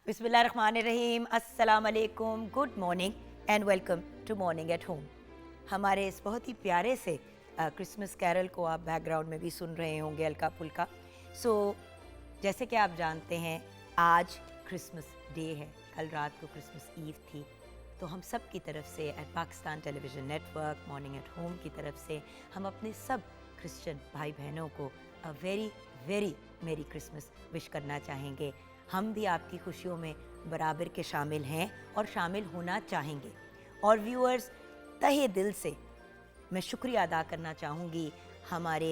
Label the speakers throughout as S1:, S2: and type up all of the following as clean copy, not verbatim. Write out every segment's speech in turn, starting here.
S1: बिस्मिल्लाहिर्रहमानिर्रहीम, अस्सलाम वालेकुम, good morning and welcome to morning at home. हमारे इस बहुत ही प्यारे से क्रिसमस कैरल को आप बैकग्राउंड में भी सुन रहे होंगे हल्का फुल्का। जैसे कि आप जानते हैं आज क्रिसमस डे है, कल रात को क्रिसमस ईव थी। तो हम सब की तरफ से at Pakistan television network morning at home की तरफ से हम अपने सब क्रिश्चियन भाई बहनों को अ वेरी वेरी मेरी क्रिसमस विश करना चाहेंगे। हम भी आपकी खुशियों में बराबर के शामिल हैं और शामिल होना चाहेंगे। और व्यूअर्स, तहे दिल से मैं शुक्रिया अदा करना चाहूँगी हमारे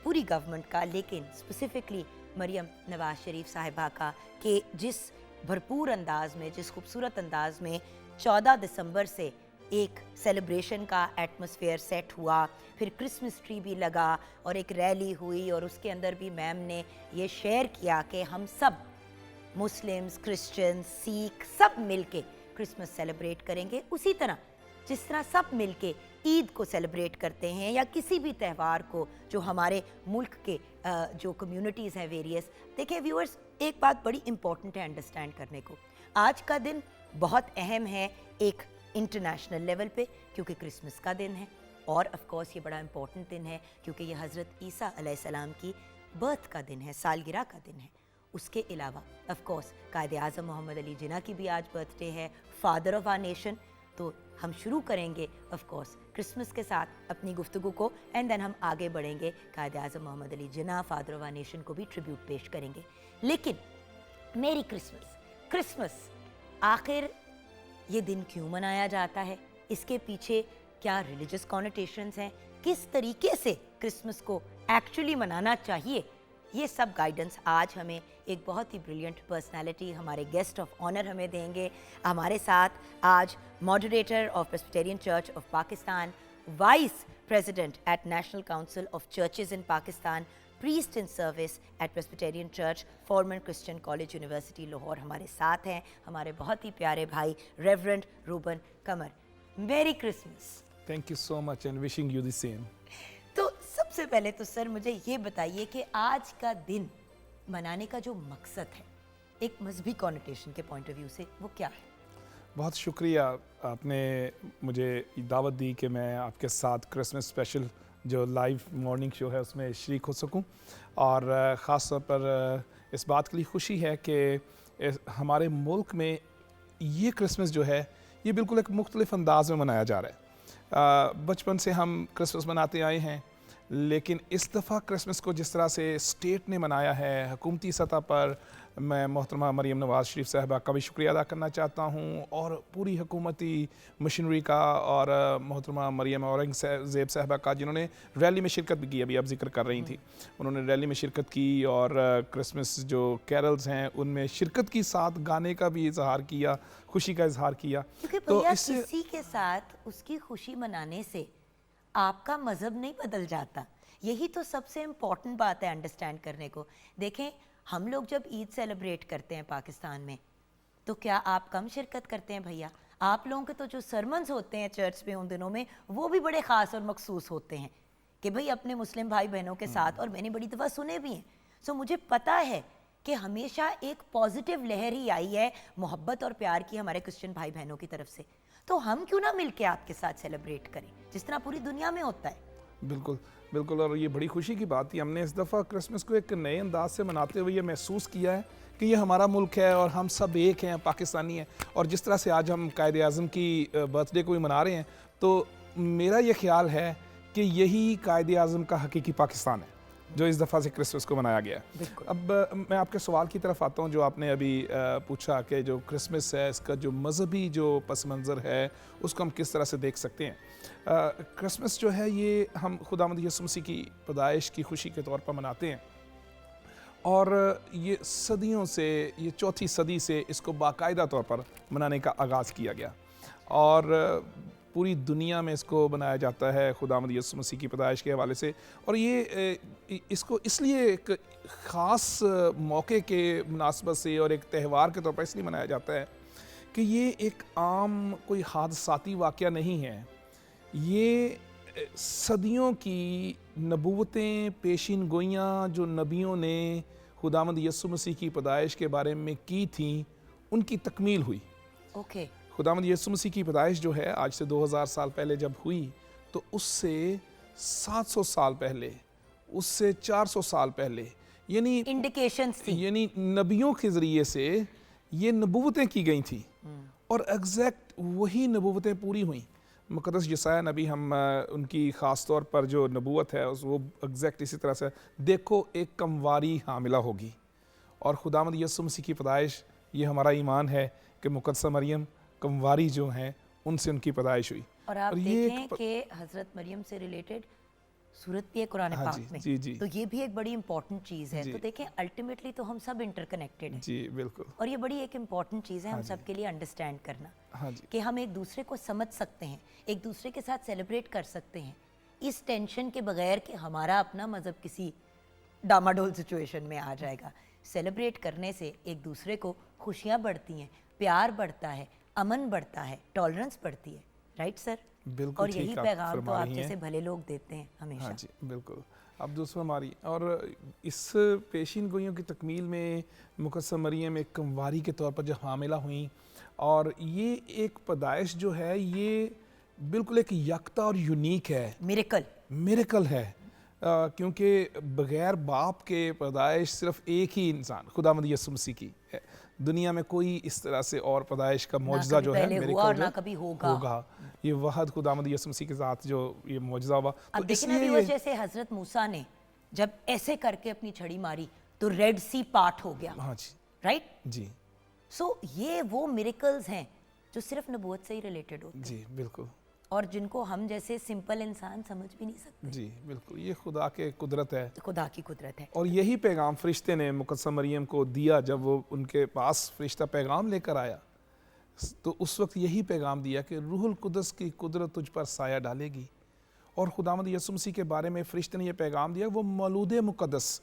S1: पूरी गवर्नमेंट का, लेकिन स्पेसिफ़िकली मरियम नवाज़ शरीफ साहिबा का, कि जिस भरपूर अंदाज में, जिस खूबसूरत अंदाज में 14 दिसंबर से एक सेलिब्रेशन का एटमॉस्फेयर सेट हुआ, फिर क्रिसमस ट्री भी लगा और एक रैली हुई और उसके अंदर भी मैम ने ये शेयर किया कि हम सब मुस्लिम्स, क्रिश्चियंस, सिख सब मिलके क्रिसमस सेलिब्रेट करेंगे। उसी तरह जिस तरह सब मिलके ईद को सेलिब्रेट करते हैं या किसी भी त्यौहार को जो हमारे मुल्क के जो कम्युनिटीज़ हैं वेरियस। देखिए व्यूअर्स, एक बात बड़ी इंपॉर्टेंट है अंडरस्टैंड करने को। आज का दिन बहुत अहम है एक इंटरनेशनल लेवल पे, क्योंकि क्रिसमस का दिन है, और ऑफ कोर्स ये बड़ा इंपॉर्टेंट दिन है क्योंकि ये हज़रत ईसा अलैहिस्सलाम की बर्थ का दिन है, सालगिरह का दिन है। उसके अलावा ऑफ कोर्स कायद आज़म मोहम्मद अली जिन्ना की भी आज बर्थडे है, फादर ऑफ आवर नेशन। तो हम शुरू करेंगे ऑफ कोर्स क्रिसमस के साथ अपनी गुफ्तगू को, एंड देन हम आगे बढ़ेंगे, कायद Azam Muhammad Ali Jinnah, father of our nation को भी ट्रिब्यूट पेश करेंगे। लेकिन मेरी क्रिसमस आखिर ये दिन क्यों मनाया जाता है, इसके पीछे क्या रिलीजियस कॉनोटेशंस हैं, किस तरीके से क्रिसमस को एक्चुअली मनाना चाहिए, ये सब गाइडेंस आज हमें एक बहुत ही ब्रिलियंट पर्सनालिटी, हमारे गेस्ट ऑफ ऑनर हमें देंगे। हमारे साथ आज moderator of Presbyterian church of Pakistan, vice president at national council of churches in Pakistan, priest in service at Presbyterian church, former Christian college university Lahore हमारे साथ हैं, हमारे बहुत ही प्यारे भाई reverend Ruben Qamar. Merry Christmas.
S2: Thank you so much and wishing you the same.
S1: तो सबसे पहले तो सर मुझे ये बताइए कि आज का दिन मनाने का जो मकसद है एक मजहबी कॉनोटेशन के पॉइंट ऑफ व्यू से, वो क्या है?
S2: बहुत शुक्रिया, आपने मुझे दावत दी कि मैं आपके साथ क्रिसमस स्पेशल जो लाइव मॉर्निंग शो है उसमें शरीक हो सकूं। और ख़ास तौर पर इस बात के लिए खुशी है कि हमारे मुल्क में ये क्रिसमस जो है ये बिल्कुल एक मुख्तलिफ अंदाज में मनाया जा रहा है। बचपन से हम क्रिसमस मनाते आए हैं, लेकिन इस दफ़ा क्रिसमस को जिस तरह से स्टेट ने मनाया है हुकूमती सतह पर, मैं मोहतरमा मरियम नवाज़ शरीफ साहिबा का भी शुक्रिया अदा करना चाहता हूँ, और पूरी हुकूमती मशीनरी का, और मोहतरमा मरियम औरंगज़ेब साहिबा का, जिन्होंने रैली में शिरकत भी की, अभी आप जिक्र कर रही थी, उन्होंने रैली में शिरकत की और क्रिसमस जो कैरल्स हैं उनमें शिरकत की साथ गाने का भी इजहार किया, खुशी का इजहार किया।
S1: तो किसी के साथ उसकी खुशी मनाने से आपका मज़हब नहीं बदल जाता। यही तो सबसे इम्पॉर्टेंट बात है अंडरस्टैंड करने को। देखें, हम लोग जब ईद सेलिब्रेट करते हैं पाकिस्तान में, तो क्या आप कम शिरकत करते हैं भैया? आप लोगों के तो जो सरमन्स होते हैं चर्च में उन दिनों में, वो भी बड़े ख़ास और मखसूस होते हैं कि भाई अपने मुस्लिम भाई बहनों के साथ, और मैंने बड़ी दफ़ा सुने भी हैं। सो मुझे पता है कि हमेशा एक पॉजिटिव लहर ही आई है मोहब्बत और प्यार की हमारे क्रिश्चियन भाई बहनों की तरफ से। तो हम क्यों ना मिलके आपके साथ सेलिब्रेट करें जिस तरह पूरी दुनिया में होता है?
S2: बिल्कुल बिल्कुल, और ये बड़ी खुशी की बात थी, हमने इस दफ़ा क्रिसमस को एक नए अंदाज से मनाते हुए ये महसूस किया है कि ये हमारा मुल्क है और हम सब एक हैं, पाकिस्तानी हैं। और जिस तरह से आज हम कायद आज़म की बर्थडे को भी मना रहे हैं, तो मेरा ये ख्याल है कि यही कायद आज़म का हकीकी पाकिस्तान है जो इस दफ़ा से क्रिसमस को मनाया गया है। अब मैं आपके सवाल की तरफ आता हूँ जो आपने अभी पूछा कि जो क्रिसमस है इसका जो मजहबी जो पस मंज़र है उसको हम किस तरह से देख सकते हैं। क्रिसमस जो है ये हम खुदावंद यीशु मसीह की पैदाइश की खुशी के तौर पर मनाते हैं, और ये सदियों से, ये चौथी सदी से इसको बाकायदा तौर पर मनाने का आगाज़ किया गया, और पूरी दुनिया में इसको बनाया जाता है खुदावंद यीशु मसीह की पैदाइश के हवाले से। और ये इसको इसलिए एक ख़ास मौके के मुनासबत से और एक त्यौहार के तौर पर इसलिए मनाया जाता है कि ये एक आम कोई हादसाती वाक़या नहीं है। ये सदियों की नबूवतें, पेशिन गोइयाँ जो नबियों ने खुदावंद यीशु मसीह की पैदाइश के बारे में की थी, उनकी तकमील हुई।
S1: ओके।
S2: खुदावंद यीशु मसीह की पैदाइश जो है आज से 2000 साल पहले जब हुई, तो उससे 700 साल पहले, उससे 400 साल पहले, यानी
S1: इंडिकेशंस थी।
S2: यानी नबियों के ज़रिए से ये नबूवतें की गई थी और एग्जैक्ट वही नबूवतें पूरी हुई। मुक़द्दस यशायाह नबी, हम उनकी ख़ास तौर पर जो नबूवत है वो एग्जैक्ट इसी तरह से, देखो एक कमवारी हामिला होगी। और खुदावंद यीशु मसीह की पैदाइश, ये हमारा ईमान है कि मुक़द्दस मरियम कमवारी जो हैं उनसे उनकी पैदाइश हुई।
S1: और आप
S2: ये
S1: देखें कि हज़रत मरियम से रिलेटेड सूरत भी है कुरान
S2: हाँ
S1: पाक
S2: जी,
S1: में।
S2: जी, जी।
S1: तो ये भी एक बड़ी इंपॉर्टेंट चीज़ है।
S2: जी।
S1: तो देखें अल्टीमेटली तो हम सब इंटरकनेक्टेड हैं
S2: जी बिल्कुल।
S1: और ये बड़ी एक इम्पॉर्टेंट चीज़ है हम
S2: हाँ जी।
S1: सब के लिए अंडरस्टैंड करना
S2: हाँ जी,
S1: कि हम एक दूसरे को समझ सकते हैं, एक दूसरे के साथ सेलिब्रेट कर सकते हैं इस टेंशन के बगैर कि हमारा अपना मज़हब किसी डामाडोल सिचुएशन में आ जाएगा। सेलिब्रेट करने से एक दूसरे को खुशियाँ बढ़ती हैं, प्यार बढ़ता है, अमन बढ़ता है, टॉलरेंस बढ़ती है। Right sir?
S2: बिल्कुल
S1: और
S2: ठीक
S1: यही
S2: आप
S1: पैगाम तो
S2: फरमा
S1: आप
S2: रही
S1: जैसे
S2: हैं।
S1: भले लोग देते हैं हमेशा।
S2: हाँ जी, बिल्कुल आप दुरुस्त फरमा रही हैं। और इस पेशीन गोइयों की तकमील में मुक़द्दस मरियम एक कमवारी के तौर पर जब हामिला हुई, और ये एक पैदाइश जो है ये बिल्कुल एक यकता और यूनिक है,
S1: मिरेकल।
S2: मिरेकल है। क्योंकि बग़ैर बाप के पैदाइश सिर्फ एक ही इंसान, खुदावंद यीशु मसीह की है। दुनिया में कोई इस तरह से और पैदाइश का मौजज़ा जो है,
S1: पहले हुआ
S2: मिरेकल
S1: और
S2: जो
S1: ना कभी होगा।
S2: ये वहद खुदावंद यीशु मसीह के साथ जो ये मौजज़ा हुआ,
S1: अब
S2: तो
S1: देखिए ना
S2: इसलिए
S1: व्यूअर्स,
S2: ये
S1: जैसे हजरत मूसा ने जब ऐसे करके अपनी छड़ी मारी तो रेड सी पार्ट हो गया।
S2: हाँ जी,
S1: राइट?
S2: जी,
S1: सो ये वो मिरेकल्स हैं जो सिर्फ नबूवत से ही रिलेटेड होते हैं
S2: जी, बिल्कुल,
S1: और जिनको हम जैसे सिंपल इंसान समझ भी नहीं सकते।
S2: जी, बिल्कुल, ये खुदा के कुदरत है।
S1: तो खुदा की कुदरत है।
S2: और यही पैगाम फरिश्ते ने मुक़द्दस मरियम को दिया जब वो उनके पास फरिश्ता पैगाम लेकर आया, तो उस वक्त यही पैगाम दिया कि रूहुल कुदस की कुदरत तुझ पर साया डालेगी। और खुदावंद यीशु मसीह के बारे में फरिश्ते ने यह पैगाम दिया, वो मौलूद मुक़द्दस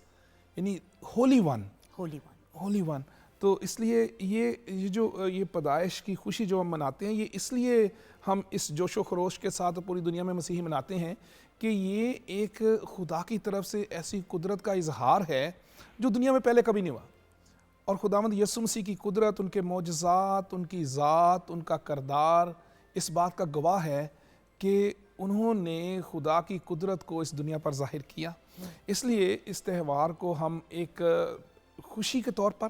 S2: यानी Holi one,
S1: Holi one.
S2: Holi one. तो इसलिए ये जो ये पैदाइश की खुशी जो हम मनाते हैं, ये इसलिए हम इस जोशो खरोश के साथ पूरी दुनिया में मसीही मनाते हैं कि ये एक खुदा की तरफ से ऐसी कुदरत का इजहार है जो दुनिया में पहले कभी नहीं हुआ। और खुदावंद यीशु मसीह की कुदरत, उनके मौजज़ात, उनकी ज़ात, उनका करदार इस बात का गवाह है कि उन्होंने खुदा की कुदरत को इस दुनिया पर ज़ाहिर किया। इसलिए इस त्यौहार को हम एक खुशी के तौर पर,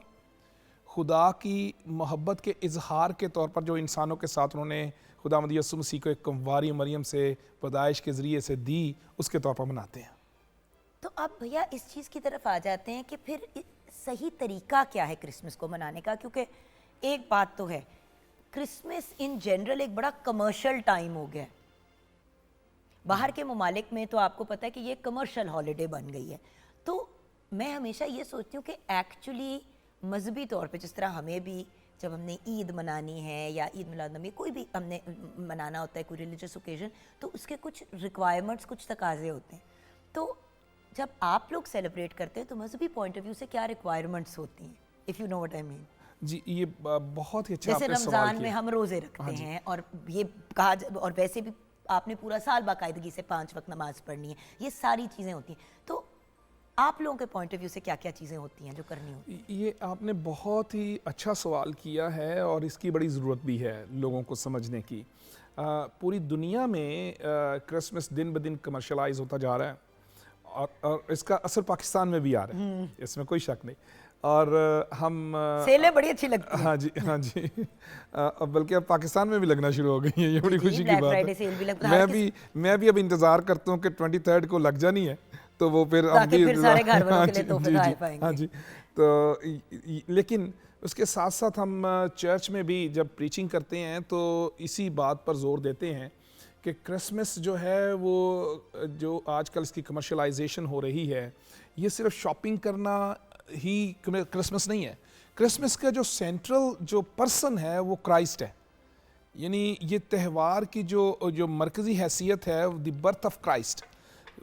S2: खुदा की मोहब्बत के इजहार के तौर पर जो इंसानों के साथ उन्होंने खुदावंद यीशु मसीह को एक कमवारी मरियम से पैदाइश के ज़रिए से दी, उसके तौर पर मनाते हैं।
S1: तो अब भैया इस चीज़ की तरफ आ जाते हैं कि फिर सही तरीका क्या है क्रिसमस को मनाने का। क्योंकि एक बात तो है, क्रिसमस इन जनरल एक बड़ा कमर्शियल टाइम हो गया है। बाहर के ममालिक में तो आपको पता है कि ये कमर्शियल हॉलीडे बन गई है। तो मैं हमेशा ये सोचती हूँ कि एक्चुअली मजहबी तौर पे जिस तरह हमें भी जब हमने ईद मनानी है या ईद मिलाद नबी कोई भी हमने मनाना होता है, कोई रिलीजियस ओकेजन, तो उसके कुछ रिक्वायरमेंट्स, कुछ तकाजे होते हैं। तो जब आप लोग सेलिब्रेट करते हैं तो मजहबी पॉइंट ऑफ व्यू से क्या रिक्वायरमेंट्स होती हैं, if you know what I mean?
S2: जी, ये बहुत ही अच्छा
S1: जैसे
S2: आपने सवाल
S1: रमज़ान में
S2: किया।
S1: हम रोज़े रखते हैं और ये कहा और वैसे भी आपने पूरा साल बाकायदगी से 5 वक्त नमाज पढ़नी है, ये सारी चीज़ें होती हैं। तो आप लोगों के पॉइंट ऑफ व्यू से क्या क्या चीज़ें होती हैं जो करनी होती हैं?
S2: ये आपने बहुत ही अच्छा सवाल किया है और इसकी बड़ी ज़रूरत भी है लोगों को समझने की। पूरी दुनिया में क्रिसमस दिन ब दिन कमर्शलाइज होता जा रहा है और इसका असर पाकिस्तान में भी आ रहा है, इसमें कोई शक नहीं। और हम
S1: सेलें बड़ी अच्छी लगती हैं।
S2: हाँ जी, हाँ जी, बल्कि अब पाकिस्तान में भी लगना शुरू हो गई है, ये बड़ी खुशी की
S1: ब्लैक
S2: बात
S1: फ्राइडे
S2: है।
S1: सेल भी लगता है।
S2: मैं भी अब इंतज़ार करता हूँ कि 23 को लग जानी है, तो वो फिर हम
S1: ताकि
S2: भी
S1: फिर सारे घर वालों
S2: हाँ
S1: के लिए
S2: जी,
S1: तोहफे
S2: जी,
S1: लाए
S2: जी,
S1: पाएंगे।
S2: हाँ जी। तो लेकिन उसके साथ साथ हम चर्च में भी जब प्रीचिंग करते हैं तो इसी बात पर जोर देते हैं कि क्रिसमस जो है वो जो आजकल इसकी कमर्शलाइजेशन हो रही है, ये सिर्फ शॉपिंग करना ही क्रिसमस नहीं है। क्रिसमस का जो सेंट्रल जो पर्सन है वो क्राइस्ट है। यानी ये त्यौहार की जो मरकज़ी हैसियत है, द बर्थ ऑफ क्राइस्ट,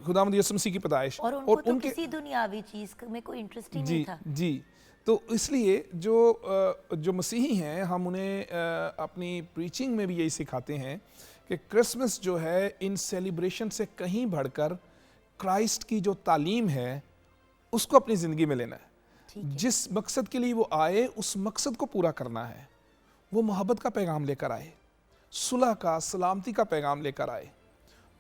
S2: खुदावंद यीशु मसीह की पैदाइश।
S1: और उनको तो किसी दुनियावी चीज़ में कोई इंटरेस्ट ही नहीं था।
S2: जी, तो इसलिए जो मसीही हैं, हम उन्हें अपनी प्रीचिंग में भी यही सिखाते हैं कि क्रिसमस जो है इन सेलिब्रेशन से कहीं बढ़कर क्राइस्ट की जो तालीम है उसको अपनी ज़िंदगी में लेना है। जिस मकसद के लिए वो आए उस मकसद को पूरा करना है। वो मोहब्बत का पैगाम लेकर आए, सुलह का, सलामती का पैगाम लेकर आए,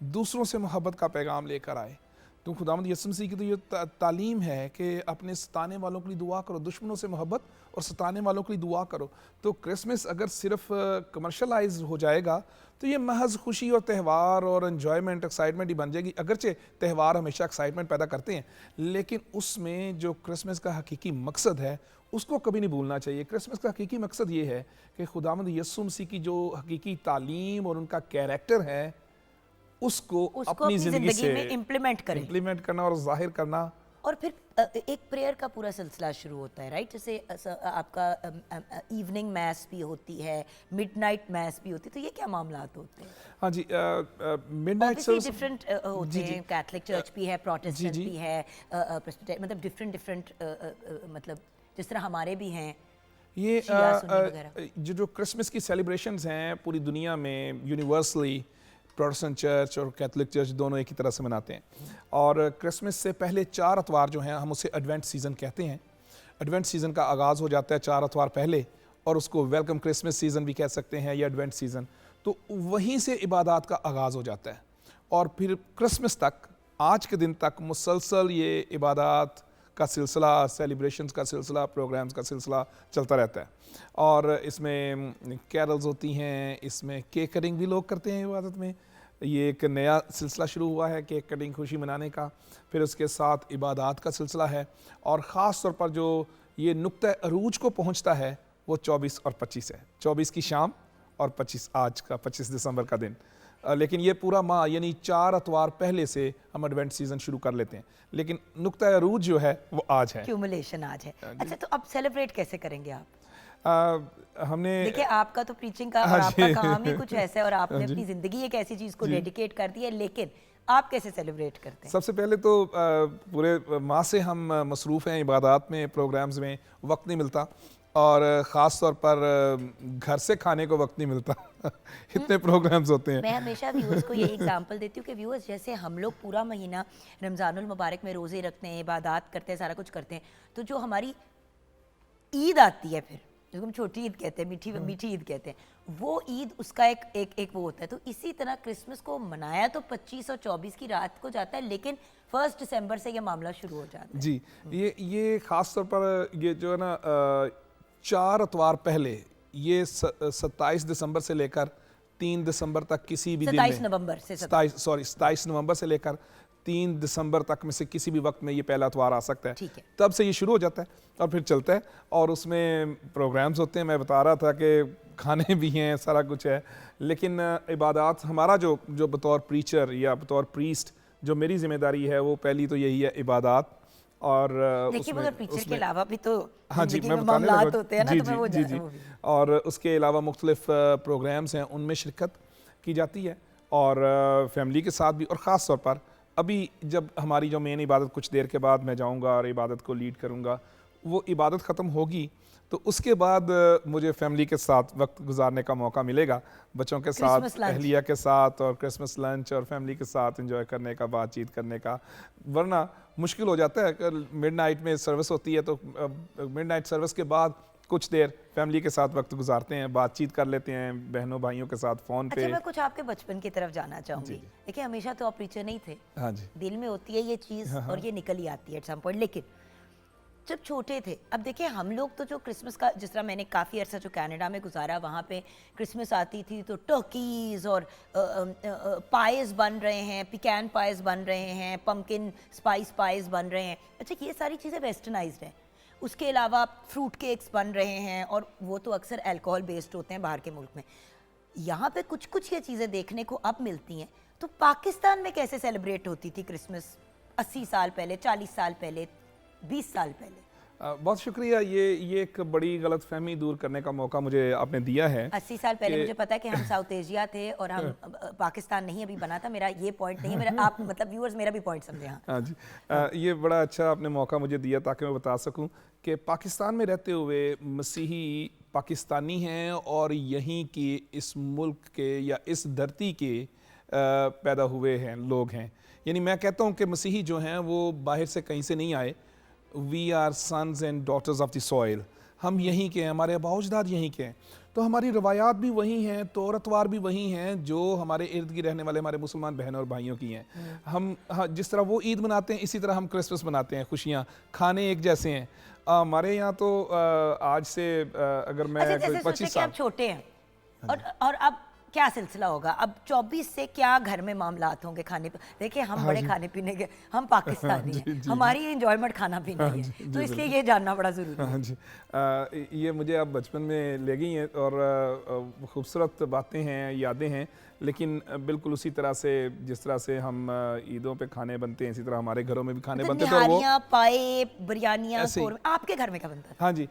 S2: दूसरों से मोहब्बत का पैगाम लेकर आए। तो खुदावंद यीशु मसीह की तो ये तालीम है कि अपने सताने वालों के लिए दुआ करो, दुश्मनों से मोहब्बत और सताने वालों के लिए दुआ करो। तो क्रिसमस अगर सिर्फ कमर्शलाइज हो जाएगा तो ये महज खुशी और त्यौहार और एन्जॉयमेंट, एक्साइटमेंट ही बन जाएगी। अगरचे त्यौहार हमेशा एक्साइटमेंट पैदा करते हैं, लेकिन उसमें जो क्रिसमस का हकीकी मकसद है उसको कभी नहीं भूलना चाहिए। क्रिसमस का हकीकी मकसद ये है कि खुदावंद यीशु मसीह की जो हकीकी तालीम और उनका कैरेक्टर है उसको अपनी ज़िंदगी से
S1: में इम्प्लीमेंट
S2: करना और जाहिर करना।
S1: और फिर एक प्रेयर का पूरा सिलसिला शुरू होता है, राइट? जैसे आपका इवनिंग मैस भी होती है, मिडनाइट मैस भी होती है, तो ये क्या मामलात होते हैं?
S2: हाँ जी, मिडनाइट सर्विस
S1: डिफरेंट होते हैं, कैथलिक चर्च भी है, प्रोटेस्टेंट भी है, मतलब डिफरेंट मतलब जिस तरह हमारे भी हैं
S2: ये
S1: शिया, सुन्नी वगैरह।
S2: जो क्रिसमस की सेलिब्रेशंस हैं पूरी दुनिया में यूनिवर्सली प्रोटेस्टेंट चर्च और कैथलिक चर्च दोनों एक ही तरह से मनाते हैं। और क्रिसमस से पहले 4 अतवार जो हैं हम उसे एडवेंट सीज़न कहते हैं। एडवेंट सीज़न का आगाज़ हो जाता है 4 अतवार पहले, और उसको वेलकम क्रिसमस सीज़न भी कह सकते हैं या एडवेंट सीज़न। तो वहीं से इबादत का आगाज़ हो जाता है और फिर क्रिसमस तक, आज के दिन तक मुसलसल ये इबादत का सिलसिला, सेलिब्रेशंस का सिलसिला, प्रोग्राम्स का सिलसिला चलता रहता है। और इसमें कैरल्स होती हैं, इसमें केक कटिंग भी लोग करते हैं इबादत में। ये एक नया सिलसिला शुरू हुआ है केक कटिंग, खुशी मनाने का। फिर उसके साथ इबादत का सिलसिला है, और ख़ास तौर पर जो ये नुक्ता अरूज को पहुंचता है वो 24 और 25 है। 24 की शाम और 25 आज का 25 दिसंबर का दिन। लेकिन ये पूरा माह यानी 4 अतवार पहले से हम एडवेंट सीजन शुरू कर लेते हैं, लेकिन नुक्ता अरूज जो है वो आज है।
S1: क्यूमुलेशन आज है। अच्छा, तो अब सेलिब्रेट कैसे करेंगे आप?
S2: हमने
S1: देखिए, आपका तो प्रीचिंग का और आपका काम ही कुछ ऐसा है, और आपने अपनी ज़िंदगी एक ऐसी चीज़ को डेडिकेट कर दी है, लेकिन आप कैसे सेलिब्रेट करते हैं?
S2: सबसे पहले तो पूरे माह से हम मसरूफ़ हैं इबादत में, प्रोग्राम्स में, वक्त नहीं मिलता, और ख़ास तौर पर घर से खाने को वक्त नहीं मिलता इतने प्रोग्राम्स होते हैं।
S1: मैं हमेशा व्यूअर्स को ये एग्जांपल देती हूँ कि व्यूअर्स, जैसे हम लोग पूरा महीना रमज़ानुल मुबारक में रोज़े रखते हैं, इबादत करते हैं, सारा कुछ करते हैं, तो जो हमारी ईद आती है, फिर जिसको हम छोटी ईद कहते हैं, मीठी ईद कहते हैं, वो ईद उसका एक वो होता है। तो इसी तरह क्रिसमस को मनाया तो 25 और 24 की रात को जाता है, लेकिन 1 दिसंबर से ये मामला शुरू हो जाता है।
S2: जी, ये ख़ास तौर पर ये जो है ना 4 अतवार पहले, ये 27 दिसंबर से लेकर 3 दिसंबर तक किसी भी दिन में,
S1: 27
S2: नवंबर से लेकर 3 दिसंबर तक में से किसी भी वक्त में ये पहला अतवार आ सकता है।
S1: ठीक है।
S2: तब से ये शुरू हो जाता है और फिर चलता है, और उसमें प्रोग्राम्स होते हैं। मैं बता रहा था कि खाने भी हैं, सारा कुछ है, लेकिन इबादत हमारा जो बतौर प्रीचर या बतौर प्रीस्ट जो मेरी जिम्मेदारी है, वो पहली तो यही है इबादत। और
S1: देखिए, मगर प्रीचर के अलावा भी तो
S2: हाँ जी, मैं
S1: बताने लगा होते हैं ना, तो मैं वो
S2: जी, और उसके अलावा मुख्तलिफ प्रोग्राम्स हैं, उनमें शिरकत की जाती है, और फैमिली के साथ भी। और ख़ास तौर पर अभी जब हमारी जो मेन इबादत, कुछ देर के बाद मैं जाऊंगा और इबादत को लीड करूंगा, वो इबादत ख़त्म होगी तो उसके बाद मुझे फैमिली के साथ वक्त गुजारने का मौका मिलेगा, बच्चों के साथ, अहलिया के साथ, और क्रिसमस लंच और फैमिली के साथ एंजॉय करने का, बातचीत करने का। वरना मुश्किल हो जाता है, कल मिडनाइट में सर्विस होती है, तो मिडनाइट सर्विस के बाद कुछ देर फैमिली के साथ वक्त गुजारते हैं, बातचीत कर लेते हैं बहनों भाइयों के साथ फ़ोन पे।
S1: अच्छा, मैं कुछ आपके बचपन की तरफ जाना चाहूँगी। देखिए, हमेशा तो आप प्रीचर नहीं थे।
S2: हाँ जी,
S1: दिल में होती है ये चीज़, और ये निकल ही आती है एट सम पॉइंट। लेकिन जब छोटे थे, अब देखिए हम लोग तो जो क्रिसमस का, जिस तरह मैंने काफ़ी अर्सा जो कनाडा में गुजारा, वहाँ पे क्रिसमस आती थी तो टर्कीज़ और पायस बन रहे हैं, पिकैन पायस बन रहे हैं, पम्पकिन स्पाइस पायस बन रहे हैं। अच्छा, ये सारी चीज़ें वेस्टर्नाइज्ड हैं। उसके अलावा फ्रूट केक्स बन रहे हैं, और वो तो अक्सर अल्कोहल बेस्ड होते हैं बाहर के मुल्क में। यहाँ पे कुछ कुछ ये चीज़ें देखने को अब मिलती हैं। तो पाकिस्तान में कैसे सेलिब्रेट होती थी क्रिसमस 80 साल पहले, 40 साल पहले, 20 साल पहले?
S2: बहुत शुक्रिया, ये एक बड़ी गलत फहमी दूर करने का मौका मुझे आपने दिया है।
S1: 80 साल पहले मुझे पता है कि हम साउथ एशिया थे और हम पाकिस्तान नहीं अभी बना था। मेरा ये पॉइंट नहीं है, मेरा आप मतलब व्यूअर्स मेरा भी पॉइंट समझे। हाँ
S2: जी, ये बड़ा अच्छा आपने मौका मुझे दिया ताकि मैं बता सकूं कि पाकिस्तान में रहते हुए मसीही पाकिस्तानी हैं, और यहीं के इस मुल्क के या इस धरती के पैदा हुए हैं लोग हैं। यानी मैं कहता हूं कि मसीही जो हैं वो बाहर से कहीं से नहीं आए, we are sons and daughters of the soil, हम यहीं के हैं, हमारे आबाउजदाद यहीं के हैं, तो हमारी रवायात भी वही हैं, तौर अतवार भी वही हैं जो हमारे इर्द गिर्द रहने वाले हमारे मुसलमान बहनों और भाइयों की हैं। हम जिस तरह वो ईद मनाते हैं इसी तरह हम क्रिसमस मनाते हैं, खुशियाँ, खाने एक जैसे हैं। हमारे यहाँ तो आज से अगर मैं
S1: अच्छा,
S2: कोई
S1: जैसे
S2: 25
S1: सोचिए कि
S2: साल,
S1: आप छोटे हैं और अब क्या सिलसिला होगा, अब 24 से क्या घर में मामलात होंगे खाने पे। देखिए हम बड़े खाने पीने के, हम पाकिस्तानी हैं, हमारी एंजॉयमेंट खाना पीना ही है, तो इसलिए ये जानना बड़ा ज़रूरी है।
S2: हाँ जी, ये मुझे अब बचपन में ले गई हैं और खूबसूरत बातें हैं, यादें हैं, लेकिन बिल्कुल उसी तरह से जिस तरह से हम ईदों पे खाने बनते हैं इसी तरह हमारे घरों में भी खाने बनते थे। और वो
S1: निहारियाँ, पाए, बिरयानियाँ,
S2: ऐसे ही।
S1: कौरमे, आपके घर में क्या बनता है?
S2: हाँ जी,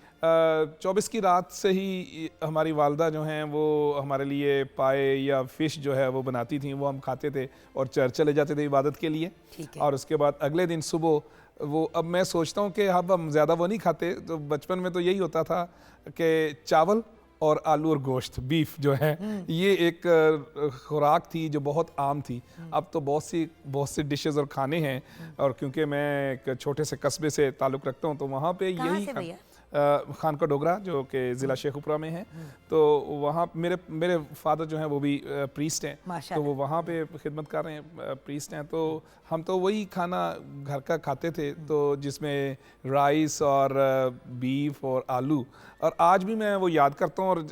S2: 24 की रात से ही हमारी वालदा जो हैं वो हमारे लिए पाए या फ़िश जो है वो बनाती थी, वो हम खाते थे और चर्च चले जाते थे इबादत के लिए।
S1: ठीक है।
S2: और उसके बाद अगले दिन सुबह वो, अब मैं सोचता हूँ कि अब हम ज़्यादा वो नहीं खाते, तो बचपन में तो यही होता था कि चावल और आलू और गोश्त, बीफ जो है, ये एक खुराक थी जो बहुत आम थी। अब तो बहुत सी डिशेस और खाने हैं, और क्योंकि मैं एक छोटे से कस्बे से ताल्लुक़ रखता हूँ तो वहाँ पे
S1: कहाँ
S2: यही
S1: से भैया?
S2: खान का डोगरा जो कि ज़िला शेखुपुरा में है, तो वहाँ मेरे फादर जो हैं वो भी प्रीस्ट हैं, तो
S1: माशाल्लाह।
S2: वो वहाँ पे खिदमत कर रहे हैं, प्रीस्ट हैं, तो हम तो वही खाना घर का खाते थे, तो जिसमें राइस और बीफ और आलू। और आज भी मैं वो याद करता हूँ, और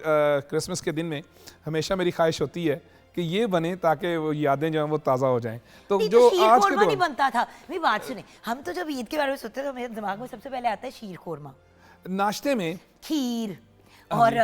S2: क्रिसमस के दिन में हमेशा मेरी ख्वाहिश होती है कि ये बने ताकि वो यादें जो हैं वो ताज़ा हो जाएं। तो
S1: नहीं,
S2: जो
S1: तो शीर
S2: आज के
S1: खोरमा नहीं
S2: दौर
S1: बनता था। मेरी बात सुने, हम तो जब ईद के बारे में सोचते हैं तो मेरे दिमाग में सबसे पहले आता है शीर खोरमा,
S2: नाश्ते में
S1: खीर और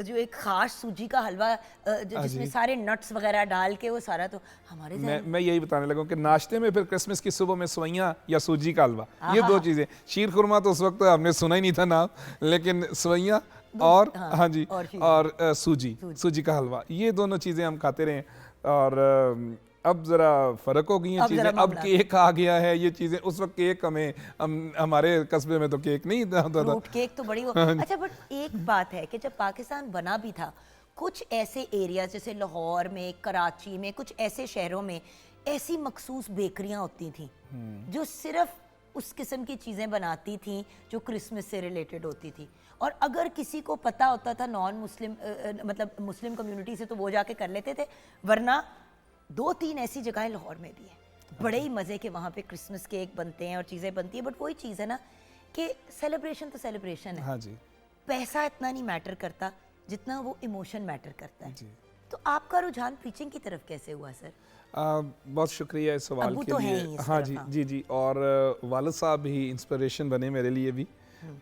S1: जो एक खास सूजी का हलवा जिसमें सारे नट्स वगैरह डाल के, वो सारा तो हमारे
S2: मैं यही बताने लगा कि नाश्ते में फिर क्रिसमस की सुबह में सवैयाँ या सूजी का हलवा, ये दो चीज़ें। शीर खुरमा तो उस वक्त हमने सुना ही नहीं था नाम, लेकिन सवैयाँ और हाँ जी और सूजी का हलवा, ये दोनों चीज़ें हम खाते रहे। और अब ज़रा फ़र्क हो गई हैं चीज़ें, अब केक आ गया है, ये चीज़ें, उस वक्त केक हमारे कस्बे में तो केक नहीं था।
S1: फ्रूट केक तो बड़ी अच्छा, बट एक बात है कि जब पाकिस्तान बना भी था, कुछ ऐसे एरियाज जैसे लाहौर में, कराची में, कुछ ऐसे शहरों में ऐसी मखसूस बेकरियां होती थी जो सिर्फ उस किस्म की चीज़ें बनाती थी जो क्रिसमस से रिलेटेड होती थी। और अगर किसी को पता होता था नॉन मुस्लिम मतलब मुस्लिम कम्युनिटी से, तो वो जाके कर लेते थे, वरना 2-3 ऐसी जगहें लाहौर में भी हैं बड़े ही मज़े के, वहाँ पे क्रिसमस केक बनते हैं और चीज़ें बनती हैं। बट वही चीज़ है ना कि सेलिब्रेशन तो सेलिब्रेशन है।
S2: हाँ जी,
S1: पैसा इतना नहीं मैटर करता जितना वो इमोशन मैटर करता है
S2: जी।
S1: तो आपका रुझान प्रीचिंग की तरफ कैसे हुआ सर?
S2: बहुत शुक्रिया इस सवाल
S1: अब्बू
S2: के
S1: तो हैं
S2: लिए।
S1: ही इस
S2: हाँ
S1: तरफ,
S2: जी
S1: हाँ।
S2: जी जी, और वालिद साहब भी इंस्पिरेशन बने मेरे लिए भी,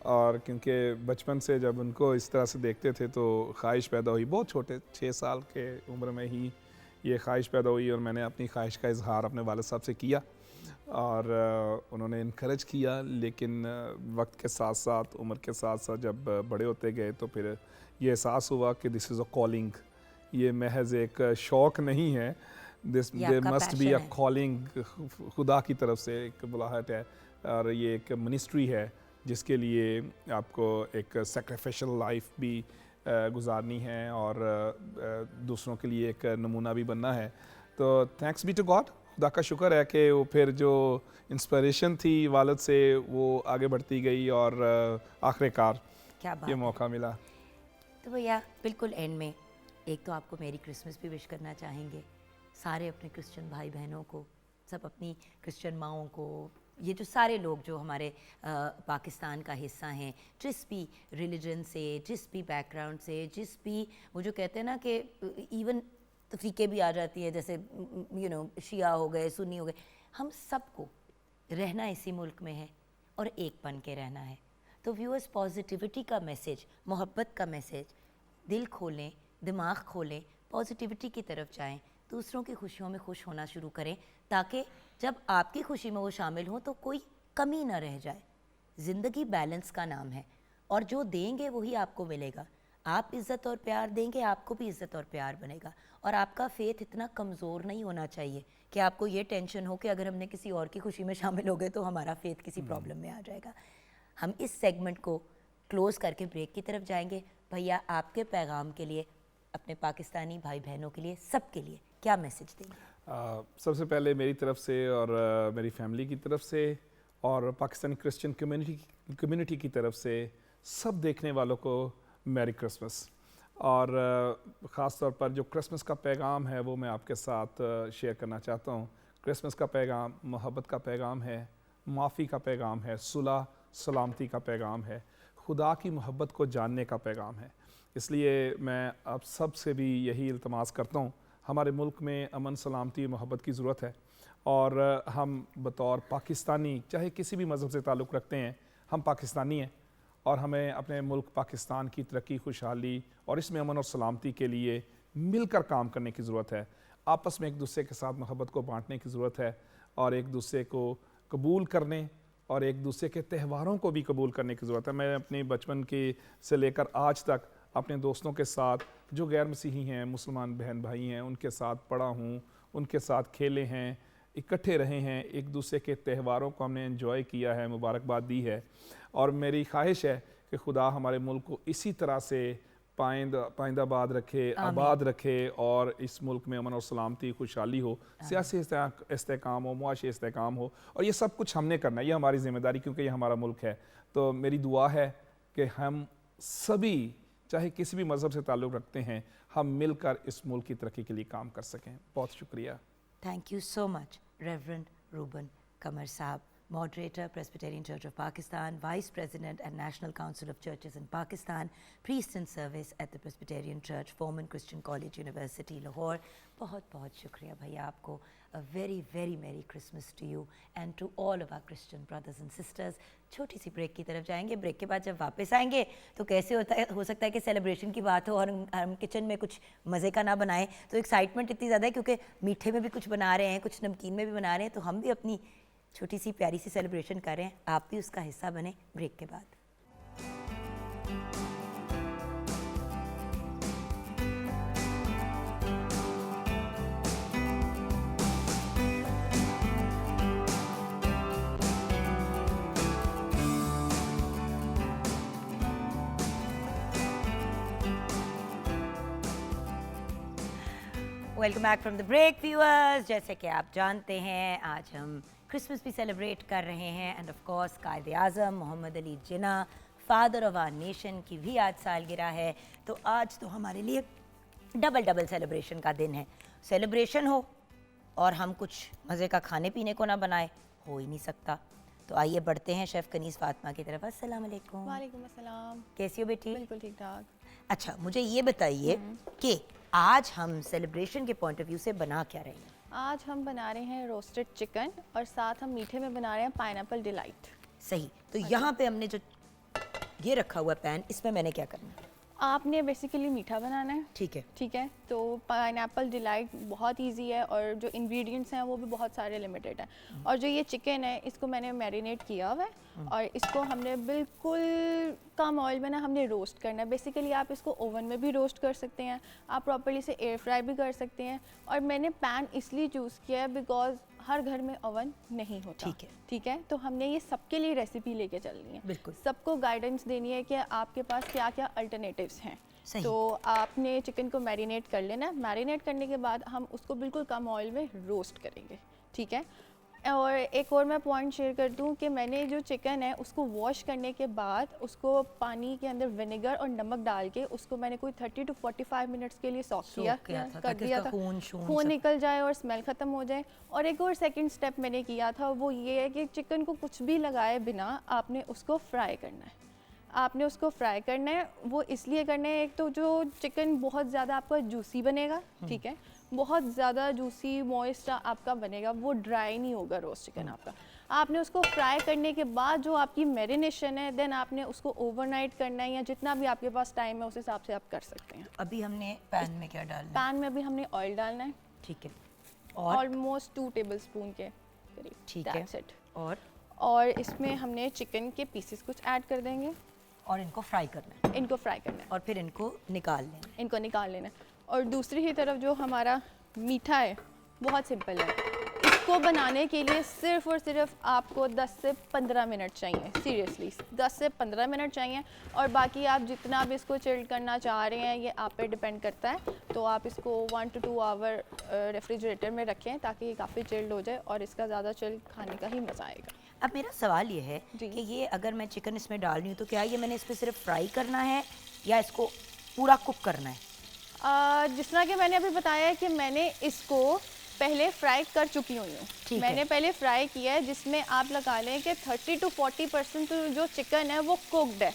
S2: और क्योंकि बचपन से जब उनको इस तरह से देखते थे तो ख्वाहिश पैदा हुई, बहुत छोटे 6 साल के उम्र में ही ये ख्वाहिश पैदा हुई, और मैंने अपनी ख्वाहिश का इजहार अपने वालिद साहब से किया, और उन्होंने इनकरेज किया। लेकिन वक्त के साथ साथ, उम्र के साथ साथ जब बड़े होते गए तो फिर ये एहसास हुआ कि दिस इज़ अ कॉलिंग, ये महज एक शौक़ नहीं है, this there must be a calling, खुदा की तरफ से एक बुलाहट है, और ये एक मिनिस्ट्री है जिसके लिए आपको एक सैक्रिफिशियल लाइफ भी गुजारनी है और दूसरों के लिए एक नमूना भी बनना है। तो थैंक्स बी टू गॉड, खुदा का शुक्र है कि वो फिर जो इंस्पिरेशन थी वालिद से वो आगे बढ़ती गई, और आखिरकार
S1: क्या बात
S2: ये मौका मिला।
S1: तो भैया बिल्कुल एंड में एक तो आपको मेरी क्रिसमस भी विश करना चाहेंगे, सारे अपने क्रिश्चियन भाई बहनों को, सब अपनी क्रिश्चियन माओं को, ये जो सारे लोग जो हमारे पाकिस्तान का हिस्सा हैं, जिस भी रिलीजन से, जिस भी बैकग्राउंड से, जिस भी, वो जो कहते हैं ना कि इवन तफरीक़े भी आ जाती है, जैसे शिया हो गए, सुन्नी हो गए, हम सबको रहना इसी मुल्क में है और एक बन के रहना है। तो व्यूअर्स, पॉजिटिविटी का मैसेज, मोहब्बत का मैसेज, दिल खोलें, दिमाग खोलें, पॉजिटिविटी की तरफ जाएं, दूसरों की खुशियों में खुश होना शुरू करें, ताकि जब आपकी खुशी में वो शामिल हों तो कोई कमी ना रह जाए। ज़िंदगी बैलेंस का नाम है, और जो देंगे वही आपको मिलेगा। आप इज़्ज़त और प्यार देंगे, आपको भी इज़्ज़त और प्यार बनेगा। और आपका फेथ इतना कमज़ोर नहीं होना चाहिए कि आपको ये टेंशन हो कि अगर हमने किसी और की खुशी में शामिल हो गए तो हमारा फेथ किसी प्रॉब्लम में आ जाएगा। हम इस सेगमेंट को क्लोज़ करके ब्रेक की तरफ जाएंगे। भैया, आपके पैगाम के लिए, अपने पाकिस्तानी भाई बहनों के लिए, सबके लिए क्या मैसेज देंगे?
S2: सबसे पहले मेरी तरफ से और मेरी फैमिली की तरफ से और पाकिस्तानी क्रिश्चियन कम्युनिटी की तरफ से सब देखने वालों को मैरी क्रिसमस। और ख़ास तौर पर जो क्रिसमस का पैगाम है वो मैं आपके साथ शेयर करना चाहता हूँ। क्रिसमस का पैगाम मोहब्बत का पैगाम है, माफ़ी का पैगाम है, सुलह सलामती का पैगाम है, खुदा की मोहब्बत को जानने का पैगाम है। इसलिए मैं आप सब से भी यही इल्तमास करता हूँ, हमारे मुल्क में अमन सलामती मोहब्बत की ज़रूरत है। और हम बतौर पाकिस्तानी, चाहे किसी भी मज़हब से ताल्लुक़ रखते हैं, हम पाकिस्तानी हैं और हमें अपने मुल्क पाकिस्तान की तरक्की, खुशहाली और इसमें अमन और सलामती के लिए मिलकर काम करने की ज़रूरत है। आपस में एक दूसरे के साथ मोहब्बत को बांटने की ज़रूरत है और एक दूसरे को कबूल करने और एक दूसरे के त्यौहारों को भी कबूल करने की ज़रूरत है। मैं अपने बचपन के से लेकर आज तक अपने दोस्तों के साथ जो गैर मसीही हैं, मुसलमान बहन भाई हैं, उनके साथ पढ़ा हूँ, उनके साथ खेले हैं, इकट्ठे रहे हैं, एक दूसरे के त्यौहारों को हमने एंजॉय किया है, मुबारकबाद दी है। और मेरी ख्वाहिश है कि खुदा हमारे मुल्क को इसी तरह से पाइंदाबाद रखे, आबाद रखे और इस मुल्क में अमन और सलामती, खुशहाली हो, सियासी इस्तेकाम हो, मुआशी इस्तेकाम हो। और ये सब कुछ हमने करना है, ये हमारी ज़िम्मेदारी, क्योंकि ये हमारा मुल्क है। तो मेरी दुआ है कि हम सभी, चाहे किसी भी मज़हब से ताल्लुक़ रखते हैं, हम मिलकर इस मुल्क की तरक्की के लिए काम कर सकें। बहुत शुक्रिया।
S1: Thank you so much reverend Ruben Qamar sahab, Moderator, Presbyterian Church of Pakistan, Vice President and National Council of Churches in Pakistan, Priest in Service at the Presbyterian Church, Foreman Christian College, University, Lahore. बहुत बहुत शुक्रिया भैया आपको। A very very Merry Christmas to you and to all of our Christian brothers and sisters. छोटी सी break की तरफ जाएंगे। Break के बाद जब वापस आएंगे तो कैसे हो सकता है कि सेलिब्रेशन की बात हो और हम किचन में कुछ मज़े का ना बनाएं। तो एक्साइटमेंट इतनी ज़्यादा है क्योंकि मीठे में भी कुछ बना रहे हैं, कुछ नमकीन में भी बना रहे हैं, तो हम भी अपनी छोटी सी प्यारी सी सेलिब्रेशन कर रहे हैं। आप भी उसका हिस्सा बने ब्रेक के बाद। Welcome back from the break viewers. जैसे कि आप जानते हैं आज हम क्रिसमस भी सेलिब्रेट कर रहे हैं and of course Quaid Azam Muhammad Ali Jinnah, father of our nation की भी आज सालगिरह है। तो आज तो हमारे लिए डबल सेलिब्रेशन का दिन है। सेलिब्रेशन हो और हम कुछ मज़े का खाने पीने को ना बनाए, हो ही नहीं सकता। तो आइए बढ़ते हैं शेफ़ कनीज़ फातिमा की तरफ। अस्सलाम वालेकुम।
S3: वालेकुम अस्सलाम।
S1: कैसी हो बेटी?
S3: बिल्कुल ठीक ठाक।
S1: अच्छा, मुझे ये बताइए कि आज हम सेलिब्रेशन के पॉइंट ऑफ व्यू से बना क्या रहे हैं?
S3: आज हम बना रहे हैं रोस्टेड चिकन और साथ हम मीठे में बना रहे हैं पाइनएप्पल डिलाइट।
S1: सही। तो यहाँ पे हमने जो ये रखा हुआ पैन, इसमें मैंने क्या करना है?
S3: आपने बेसिकली मीठा बनाना है।
S1: ठीक है।
S3: ठीक है, तो पाइनएप्पल डिलाइट बहुत इजी है और जो इंग्रेडिएंट्स हैं वो भी बहुत सारे लिमिटेड हैं। और जो ये चिकन है इसको मैंने मैरिनेट किया हुआ है और इसको हमने बिल्कुल कम ऑयल में ना हमने रोस्ट करना है। बेसिकली आप इसको ओवन में भी रोस्ट कर सकते हैं, आप प्रॉपर्ली से एयर फ्राई भी कर सकते हैं। और मैंने पैन इसलिए चूज़ किया है बिकॉज हर घर में ओवन नहीं होता। ठीक है, तो हमने ये सबके लिए रेसिपी लेके चलनी है।
S1: बिल्कुल।
S3: सबको गाइडेंस देनी है कि आपके पास क्या क्या अल्टरनेटिव्स हैं।
S1: सही।
S3: तो आपने चिकन को मैरिनेट कर लेना। मैरिनेट करने के बाद हम उसको बिल्कुल कम ऑयल में रोस्ट करेंगे। ठीक है, और एक और मैं पॉइंट शेयर कर दूं कि मैंने जो चिकन है उसको वॉश करने के बाद उसको पानी के अंदर विनेगर और नमक डाल के उसको मैंने कोई 30 to 45 मिनट्स के लिए सॉक किया कर दिया था, खून निकल जाए और स्मेल ख़त्म हो जाए। और एक और सेकंड स्टेप मैंने किया था, वो ये है कि चिकन को कुछ भी लगाए बिना आपने उसको फ्राई करना है। आपने उसको फ्राई करना है, वो इसलिए करना है, एक तो जो चिकन बहुत ज़्यादा आपका जूसी बनेगा। ठीक है, बहुत ज़्यादा जूसी मॉइस्ट आपका बनेगा, वो ड्राई नहीं होगा रोस्ट चिकन आपका। आपने उसको फ्राई करने के बाद जो आपकी मैरिनेशन है देन आपने उसको ओवरनाइट करना है या जितना भी आपके पास टाइम है उस हिसाब से आप कर सकते हैं।
S1: अभी हमने पैन में क्या डालना है?
S3: पैन में अभी हमने ऑयल डालना है।
S1: ठीक है, और
S3: ऑलमोस्ट 2 टेबलस्पून के करीब।
S1: ठीक है,
S3: और इसमें हमने चिकन के पीसेस कुछ ऐड कर देंगे
S1: और इनको फ्राई करना है।
S3: इनको फ्राई करना है
S1: और फिर इनको निकाल लेना है।
S3: इनको निकाल लेना है। और दूसरी ही तरफ जो हमारा मीठा है बहुत सिंपल है। इसको बनाने के लिए सिर्फ़ और सिर्फ आपको 10 से 15 मिनट चाहिए। सीरियसली 10 से 15 मिनट चाहिए। और बाकी आप जितना भी इसको चिल्ड करना चाह रहे हैं ये आप पे डिपेंड करता है। तो आप इसको 1 to 2 आवर रेफ्रिजरेटर में रखें ताकि ये काफ़ी चिल्ड हो जाए और इसका ज़्यादा चिल्ड खाने का ही मज़ा आएगा।
S1: अब मेरा सवाल ये है
S3: जी।
S1: कि ये अगर मैं चिकन इसमें डाल रही हूँ तो क्या ये मैंने इसमें सिर्फ फ्राई करना है या इसको पूरा कुक करना है?
S3: जिस तरह कि मैंने अभी बताया है कि मैंने इसको पहले फ्राई कर चुकी हुई
S1: ठीक
S3: हूँ।
S1: है।
S3: मैंने पहले फ्राई किया है, जिसमें आप लगा लें कि 30 to 40% जो चिकन है वो कुकड है।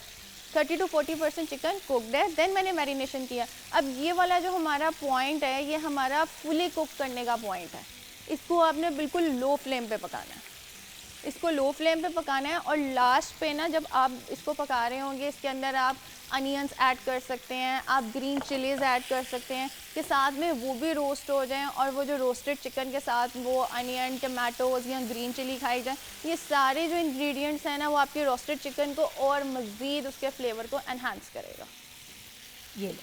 S3: 30 to 40% चिकन कुकड है, देन मैंने मैरिनेशन किया। अब ये वाला जो हमारा पॉइंट है, ये हमारा फुली कुक करने का पॉइंट है। इसको आपने बिल्कुल लो फ्लेम पे पकाना है। इसको लो फ्लेम पे पकाना है और लास्ट पे ना जब आप इसको पका रहे होंगे, इसके अंदर आप अनियंस ऐड कर सकते हैं, आप ग्रीन चिलीज़ ऐड कर सकते हैं कि साथ में वो भी रोस्ट हो जाएं और वो जो रोस्टेड चिकन के साथ वो अनियन, टमाटोज़ या ग्रीन चिली खाई जाए। ये सारे जो इंग्रेडिएंट्स हैं ना, वो आपके रोस्टेड चिकन को और मज़ीद उसके फ्लेवर को एनहांस करेगा।
S1: ये लो,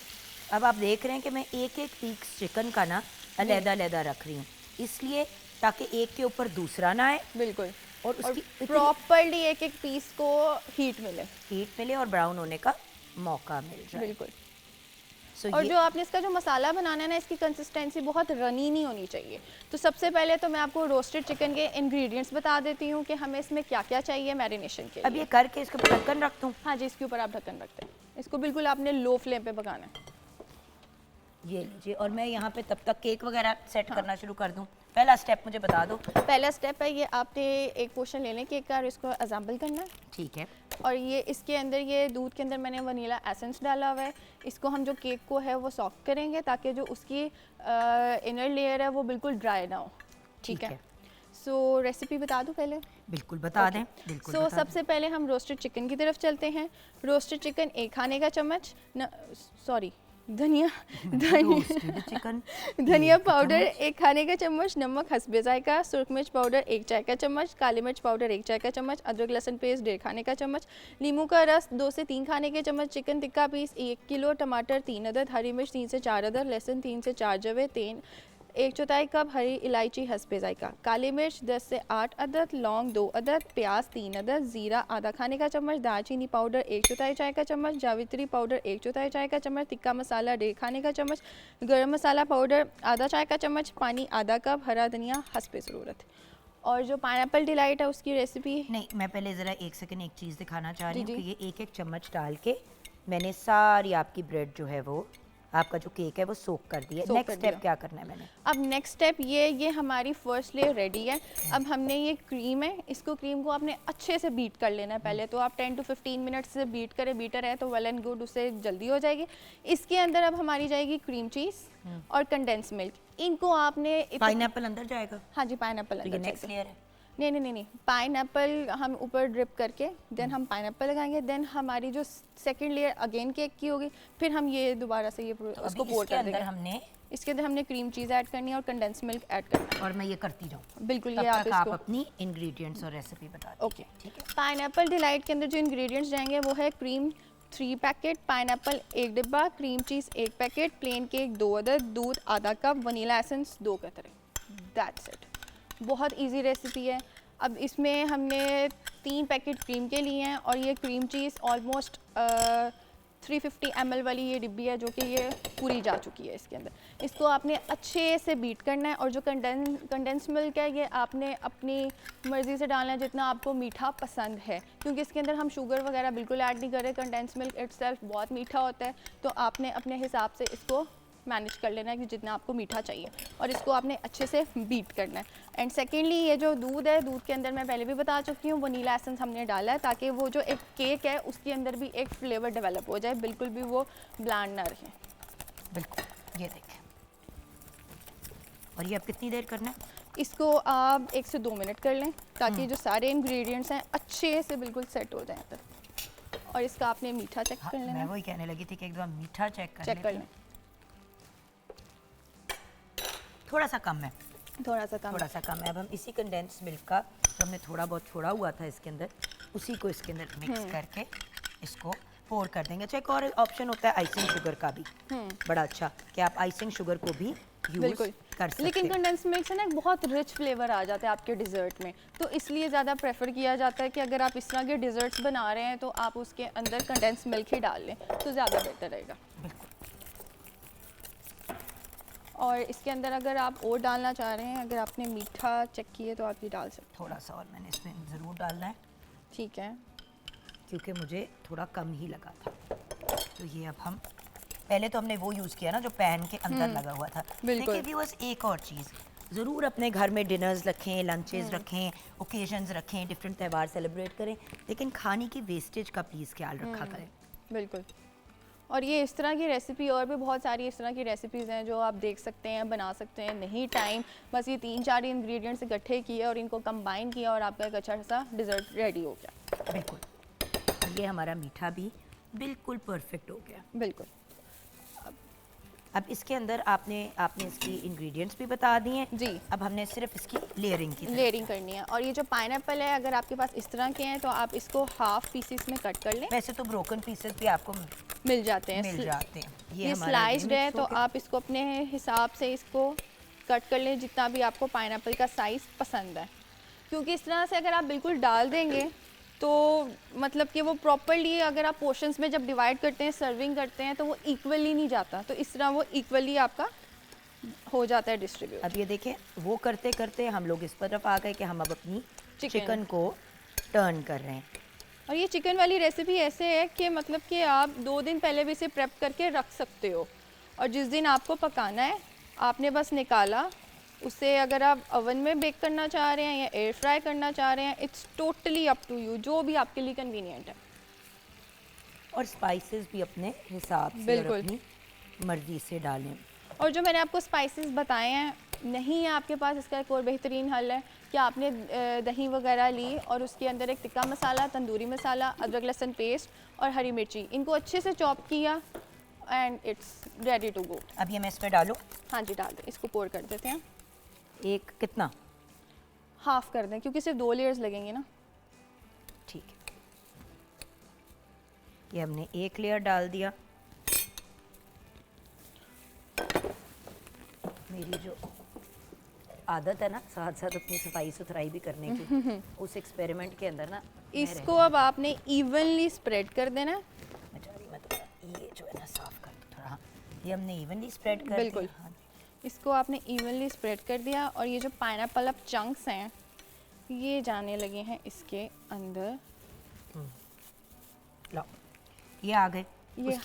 S1: अब आप देख रहे हैं कि मैं एक एक पीस चिकन का ना अलग-अलग रख रही हूँ, इसलिए ताकि एक के ऊपर दूसरा ना आए
S3: बिल्कुल,
S1: और उसकी इतनी
S3: प्रॉपर्ली एक एक पीस को हीट मिले।
S1: हीट मिले और ब्राउन होने का मौका मिल जाए।
S3: बिल्कुल।
S1: सो
S3: और
S1: ये
S3: जो आपने इसका जो मसाला बनाना है ना, इसकी कंसिस्टेंसी बहुत रनी नहीं होनी चाहिए। तो सबसे पहले तो मैं आपको रोस्टेड चिकन के इंग्रेडिएंट्स बता देती हूँ कि हमें इसमें क्या क्या चाहिए मैरिनेशन के
S1: अब
S3: लिए।
S1: ये करके इसके ऊपर ढक्कन रख दूँ?
S3: हाँ जी, इसके ऊपर आप ढक्कन रखते हैं। इसको बिल्कुल आपने लो फ्लेम पे पकाना है।
S1: ये लीजिए, और मैं यहाँ पे तब तक केक वगैरह सेट करना शुरू कर दूँ। पहला स्टेप मुझे बता दो।
S3: पहला स्टेप है, ये आपने एक पोर्शन ले लें केक का और इसको असेंबल करना है।
S1: ठीक है।
S3: और ये इसके अंदर, ये दूध के अंदर मैंने वनीला एसेंस डाला हुआ है। इसको हम जो केक को है वो सॉफ्ट करेंगे ताकि जो उसकी इनर लेयर है वो बिल्कुल ड्राई ना हो। ठीक है। सो रेसिपी बता दूं पहले?
S1: बिल्कुल बता दें, बिल्कुल
S3: सो
S1: बता दें।
S3: सबसे पहले हम रोस्टेड चिकन की तरफ चलते हैं। रोस्टेड चिकन 1 खाने का चम्मच, सॉरी धनिया
S1: रोस्टेड चिकन
S3: धनिया पाउडर 1 खाने का चम्मच, नमक हस्बे जायका, सुरख मिर्च पाउडर 1 चाय का चम्मच, काली मिर्च पाउडर 1 चाय का चम्मच, अदरक लहसुन पेस्ट 1.5 खाने का चम्मच, नींबू का रस 2 से 3 खाने के चम्मच, चिकन टिक्का पीस 1 किलो, टमाटर 3 अदद, हरी मिर्च 3 से 4 अदद, लहसुन 3 से 4 जवे, तेल 1/4 कप, हरी इलायची हस्बे जायका, काली मिर्च 10 से 8 अदद, लौंग 2 अदद, प्याज 3 अदद, जीरा आधा खाने का चम्मच, दालचीनी पाउडर 1/4 चाय का चम्मच, जावित्री पाउडर 1/4 चाय का चम्मच, टिक्का मसाला 1.5 खाने का चम्मच, गरम मसाला पाउडर आधा चाय का चम्मच, पानी आधा कप, हरा धनिया हस्बे ज़रूरत। और जो पाइनएप्पल डिलाइट है उसकी रेसिपी,
S1: नहीं, मैं पहले ज़रा 1 सेकंड एक चीज़ दिखाना चाह रही हूँ
S3: जी,
S1: कि ये एक एक चम्मच डाल के मैंने सारी आपकी ब्रेड जो है वो, आपका जो केक है वो सोक कर दिया।
S3: सोक
S1: नेक्स्ट
S3: कर
S1: स्टेप
S3: दिया।
S1: क्या करना है मैंने?
S3: अब नेक्स्ट स्टेप ये हमारी फर्स्ट लेयर रेडी है। अब हमने ये क्रीम है, इसको क्रीम को आपने अच्छे से बीट कर लेना है। पहले तो आप 10 to 15 मिनट्स से बीट करें। बीटर है तो वेल एंड गुड, उससे जल्दी हो जाएगी। इसके अंदर अब हमारी जाएगी क्रीम चीज़ और कंडेंस मिल्क। इनको आपने
S1: पाइनएप्पल अंदर जाएगा?
S3: हाँ जी, पाइनएप्पल
S1: तो ये
S3: अंदर
S1: नेक्स्ट
S3: जाएगा।
S1: लेयर है।
S3: नहीं, पाइनएप्पल हम ऊपर ड्रिप करके देन हम पाइनएप्पल लगाएंगे। देन हमारी जो सेकंड लेयर अगेन केक की होगी, फिर हम ये दोबारा से ये
S1: तो
S3: उसको
S1: अभी
S3: पोर
S1: इसके
S3: कर
S1: अंदर
S3: देंगे।
S1: हमने,
S3: इसके अंदर हमने क्रीम चीज़ ऐड करनी है और कंडेंस मिल्क ऐड करना है।
S1: और मैं ये करती जाऊँ
S3: बिल्कुल,
S1: तब
S3: ये आप
S1: तक आप
S3: इसको
S1: अपनी इंग्रेडिएंट्स और रेसिपी बता दीजिए।
S3: ओके।
S1: ठीक है।
S3: पाइनएप्पल डिलाइट के अंदर जो इंग्रेडिएंट्स जाएंगे वो है क्रीम 3 पैकेट, पाइनएप्पल 1 डिब्बा, cream cheese 1 packet, plain cake 2 अदद, दूध आधा कप, वनीला एसेंस 2 कतरे। That's it. बहुत इजी रेसिपी है। अब इसमें हमने 3 पैकेट क्रीम के लिए हैं और ये क्रीम चीज़ ऑलमोस्ट 350 ml वाली ये डिब्बी है जो कि ये पूरी जा चुकी है इसके अंदर। इसको आपने अच्छे से बीट करना है और जो कंडेंस मिल्क है ये आपने अपनी मर्ज़ी से डालना है जितना आपको मीठा पसंद है, क्योंकि इसके अंदर हम शुगर वगैरह बिल्कुल ऐड नहीं कर रहे। कंडेंस मिल्क इटसेल्फ बहुत मीठा होता है, तो आपने अपने हिसाब से इसको मैनेज कर लेना है कि जितना आपको मीठा चाहिए, और इसको आपने अच्छे से बीट करना है। एंड सेकेंडली ये जो दूध है, दूध के अंदर मैं पहले भी बता चुकी हूँ वनीला एसेंस हमने डाला है ताकि वो जो एक केक है उसके अंदर भी एक फ्लेवर डेवलप हो जाए, बिल्कुल भी वो ब्लैंड ना रहे।
S1: बिल्कुल, ये देखें। और ये अब कितनी देर करना है?
S3: इसको आप 1 से 2 मिनट कर लें ताकि जो सारे इंग्रेडिएंट्स हैं अच्छे से बिल्कुल सेट हो जाएं तक। और इसका आपने मीठा चेक कर लेना
S1: मैं
S3: है।
S1: वही कहने लगी थी कि एक बार मीठा चेक कर
S3: चेक कर लें।
S1: थोड़ा सा कम है,
S3: थोड़ा सा कम।
S1: थोड़ा सा कम है। अब हम इसी कंडेंस मिल्क का जो हमने थोड़ा बहुत छोड़ा हुआ था इसके अंदर, उसी को इसके अंदर मिक्स करके इसको पोर कर देंगे। अच्छा, एक और ऑप्शन होता है आइसिंग शुगर का भी, बड़ा अच्छा, कि आप आइसिंग शुगर को भी यूज
S3: बिल्कुल
S1: कर सकते
S3: लेकिन
S1: हैं।
S3: कंडेंस मिल्क से ना एक बहुत रिच फ्लेवर आ जाता है आपके डिज़र्ट में, तो इसलिए ज़्यादा प्रेफर किया जाता है कि अगर आप इस तरह के डिज़र्ट्स बना रहे हैं तो आप उसके अंदर कंडेंस मिल्क ही डाल लें तो ज़्यादा बेहतर रहेगा। और इसके अंदर अगर आप और डालना चाह रहे हैं, अगर आपने मीठा चेक किए तो आप ये डाल सकते हैं।
S1: थोड़ा सा और मैंने इसमें ज़रूर डालना है
S3: ठीक है।
S1: क्योंकि मुझे थोड़ा कम ही लगा था। तो ये अब हम पहले तो हमने वो यूज़ किया ना जो पैन के अंदर लगा हुआ था।
S3: बिल्कुल।
S1: देखिए व्यूअर्स, एक और चीज़ ज़रूर अपने घर में डिनर्स रखें, लंचेस रखें, ओकेजन्स रखें, डिफरेंट त्यौहार सेलिब्रेट करें, लेकिन खाने की वेस्टेज का प्लीज़ ख्याल रखा करें।
S3: बिल्कुल। और ये इस तरह की रेसिपी और भी बहुत सारी इस तरह की रेसिपीज़ हैं जो आप देख सकते हैं, बना सकते हैं। नहीं टाइम, बस ये 3-4 इंग्रेडिएंट्स इकट्ठे किए और इनको कंबाइन किया और आपका एक अच्छा सा डिज़र्ट रेडी हो गया।
S1: बिल्कुल। ये हमारा मीठा भी बिल्कुल परफेक्ट हो गया।
S3: बिल्कुल।
S1: अब इसके अंदर आपने इसकी इंग्रेडिएंट्स भी बता दिए हैं।
S3: जी।
S1: अब हमने सिर्फ इसकी लेयरिंग की
S3: लेयरिंग करनी है। और ये जो पाइनएप्पल है, अगर आपके पास इस तरह के हैं तो आप इसको हाफ पीसेस में कट कर लें।
S1: वैसे तो ब्रोकन पीसेस भी आपको
S3: मिल जाते हैं।
S1: मिल जाते हैं।
S3: ये
S1: हमारा
S3: स्लाइस्ड है
S1: remix
S3: तो
S1: हो गया।
S3: आप इसको अपने हिसाब से इसको कट कर लें जितना भी आपको पाइनएप्पल का साइज़ पसंद है। क्योंकि इस तरह से अगर आप बिल्कुल डाल देंगे तो मतलब कि वो प्रॉपर्ली, अगर आप पोर्शंस में जब डिवाइड करते हैं, सर्विंग करते हैं, तो वो इक्वली नहीं जाता। तो इस तरह वो इक्वली आपका हो जाता है डिस्ट्रीब्यूट।
S1: अब ये देखें, वो करते करते हम लोग इस तरफ आ गए कि हम अब अपनी
S3: चिकन।
S1: चिकन को टर्न कर रहे हैं।
S3: और ये चिकन वाली रेसिपी ऐसे है कि मतलब कि आप 2 दिन पहले भी इसे प्रेप करके रख सकते हो, और जिस दिन आपको पकाना है आपने बस निकाला उसे। अगर आप ओवन में बेक करना चाह रहे हैं या एयर फ्राई करना चाह रहे हैं, it's totally up to you, जो भी आपके लिए कन्वीनियंट है।
S1: और स्पाइसेस भी अपने हिसाब से और
S3: बिल्कुल।
S1: अपनी मर्जी से डालें।
S3: और जो मैंने आपको स्पाइसेस बताए हैं, नहीं है आपके पास, इसका एक और बेहतरीन हल है कि आपने दही वगैरह ली और उसके अंदर एक टिक्का मसाला, तंदूरी मसाला, अदरक लहसुन पेस्ट और हरी मिर्ची, इनको अच्छे से चॉप किया and it's ready to go.
S1: अब ये मैं इसमें डालूं?
S3: हाँ जी, डाल दें। इसको पोर कर देते हैं।
S1: एक कितना?
S3: हाफ कर दें क्योंकि सिर्फ 2 लेयर्स लगेंगे ना।
S1: ठीक है, ये हमने एक लेयर डाल दिया। मेरी जो आदत है ना साथ साथ अपनी सफाई सुथराई भी करने की, उस एक्सपेरिमेंट के अंदर ना
S3: इसको अब आपने इवनली स्प्रेड कर देना है।
S1: मैं तो ये जो है ना साफ कर दूं थोड़ा। हाँ, ये हमने इवनली स्प्रेड कर
S3: बिल्कुल।
S1: दिया। हाँ,
S3: इसको आपने इवनली स्प्रेड कर दिया और ये जो पाइनएप्पल अब चंक्स हैं ये जाने लगे हैं इसके अंदर।
S1: लो ये आ गए।
S3: ये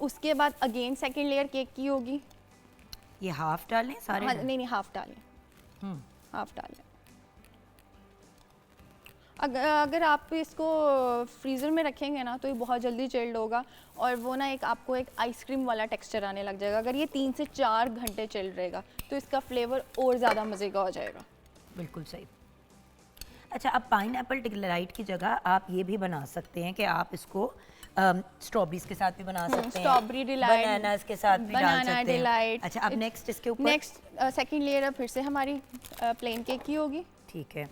S3: उसके बाद अगेन सेकंड लेयर केक की होगी।
S1: ये हाफ डालें सारे?
S3: हाँ, नहीं हाफ डालें। हाफ डालें। अगर आप इसको फ्रीज़र में रखेंगे ना तो ये बहुत जल्दी चिल्ड होगा और वो ना आपको एक आइसक्रीम वाला टेक्सचर आने लग जाएगा। अगर ये 3 से 4 घंटे चिल्ड रहेगा तो इसका फ्लेवर और ज़्यादा मज़े का हो जाएगा।
S1: बिल्कुल सही। अच्छा, अब पाइनएप्पल डिलाइट की जगह आप ये भी बना सकते हैं कि आप इसको स्ट्रॉबेरीज के साथ भी बना सकते हैं,
S3: स्ट्रॉबेरी डिलाइट,
S1: बनानास के साथ भी डाल सकते हैं।
S3: डिलाइट।
S1: अच्छा, अब नेक्स्ट इसके ऊपर
S3: नेक्स्ट सेकंड लेयर अब फिर से हमारी प्लेन केक की होगी।
S1: ठीक है।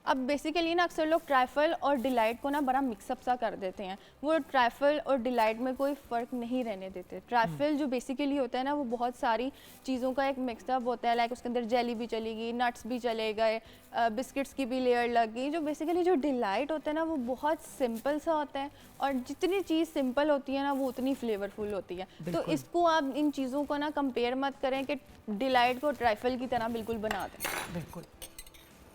S3: अब बेसिकली ना अक्सर लोग ट्राइफल और डिलाइट को ना बड़ा मिक्सअप सा कर देते हैं। वो ट्राइफल और डिलाइट में कोई फ़र्क नहीं रहने देते। ट्राइफल जो बेसिकली होता है ना वो बहुत सारी चीज़ों का एक मिक्सअप होता है। लाइक उसके अंदर जेली भी चलेगी, नट्स भी चले गए, बिस्किट्स की भी लेयर लग गई। जो बेसिकली जो डिलाइट होता है ना वो बहुत सिंपल सा होता है और जितनी चीज़ सिंपल होती है ना वो उतनी फ्लेवरफुल होती है। तो इसको आप इन चीज़ों को ना कंपेयर मत करें कि डिलाइट को ट्राइफल की तरह बिल्कुल बना दें।
S1: बिल्कुल।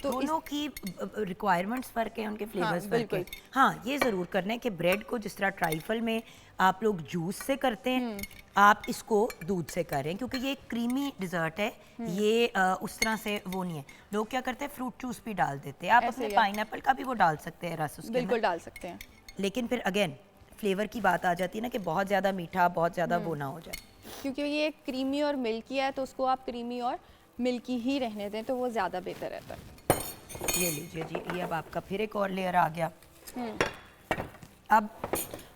S1: तो दोनों की रिक्वायरमेंट्स फ़र्क है, उनके फ्लेवर्स फ़र्क है। हाँ, ये ज़रूर करना है कि ब्रेड को जिस तरह ट्राइफल में आप लोग जूस से करते हैं, आप इसको दूध से करें क्योंकि ये क्रीमी डिज़र्ट है। ये उस तरह से वो नहीं है। लोग क्या करते हैं, फ्रूट जूस भी डाल देते हैं। आप अपने पाइनएप्पल का भी वो डाल सकते हैं, रस उसके
S3: बिल्कुल डाल सकते हैं।
S1: लेकिन फिर अगेन फ्लेवर की बात आ जाती है ना कि बहुत ज़्यादा मीठा, बहुत ज़्यादा वो ना हो जाए।
S3: क्योंकि ये क्रीमी और मिल्की है तो उसको आप क्रीमी और मिल्की ही रहने दें तो वो ज़्यादा बेहतर रहता है।
S1: ये लीजिए जी, ये अब आपका फिर एक और लेयर आ गया।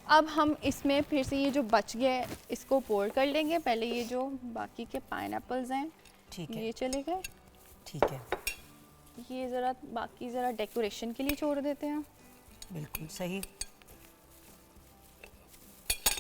S1: अब
S3: हम इसमें फिर से ये जो बच गया है इसको पोर कर लेंगे। पहले ये जो बाकी के पाइनएप्पल्स हैं,
S1: ठीक है,
S3: ये चले गए।
S1: ठीक है,
S3: ये ज़रा बाकी ज़रा डेकोरेशन के लिए छोड़ देते हैं।
S1: बिल्कुल सही।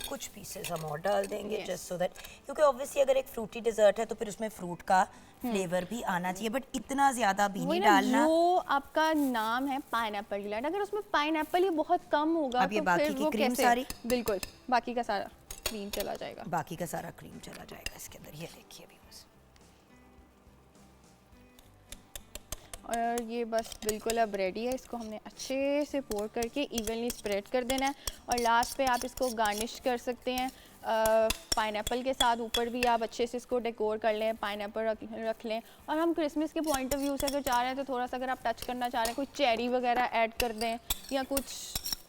S1: कुछ पीसेस हम और डाल देंगे जस्ट सो दैट, क्योंकि ऑब्वियसली अगर एक फ्रूटी डिजर्ट है तो फिर उसमें फ्रूट का फ्लेवर भी आना चाहिए, बट इतना ज्यादा भी नहीं डालना।
S3: जो आपका नाम है पाइनएप्पल डिलाइट, अगर उसमें पाइनएप्पल ही बहुत कम होगा
S1: अब ये
S3: तो
S1: बाकी
S3: फिर
S1: की
S3: वो
S1: क्रीम
S3: कैसे?
S1: सारी
S3: बिल्कुल बाकी का सारा क्रीम चला जाएगा।
S1: बाकी का सारा क्रीम चला जाएगा इसके अंदर। ये देखिए व्यूअर्स,
S3: और ये बस बिल्कुल अब रेडी है। इसको हमने अच्छे से पोर करके इवनली स्प्रेड कर देना है और लास्ट पे आप इसको गार्निश कर सकते हैं पाइनएप्पल के साथ। ऊपर भी आप अच्छे से इसको डेकोर कर लें, पाइनएप्पल रख लें। और हम क्रिसमस के पॉइंट ऑफ व्यू से अगर चाह रहे हैं तो थोड़ा सा अगर आप टच करना चाह रहे हैं, कोई चेरी वगैरह ऐड कर दें या कुछ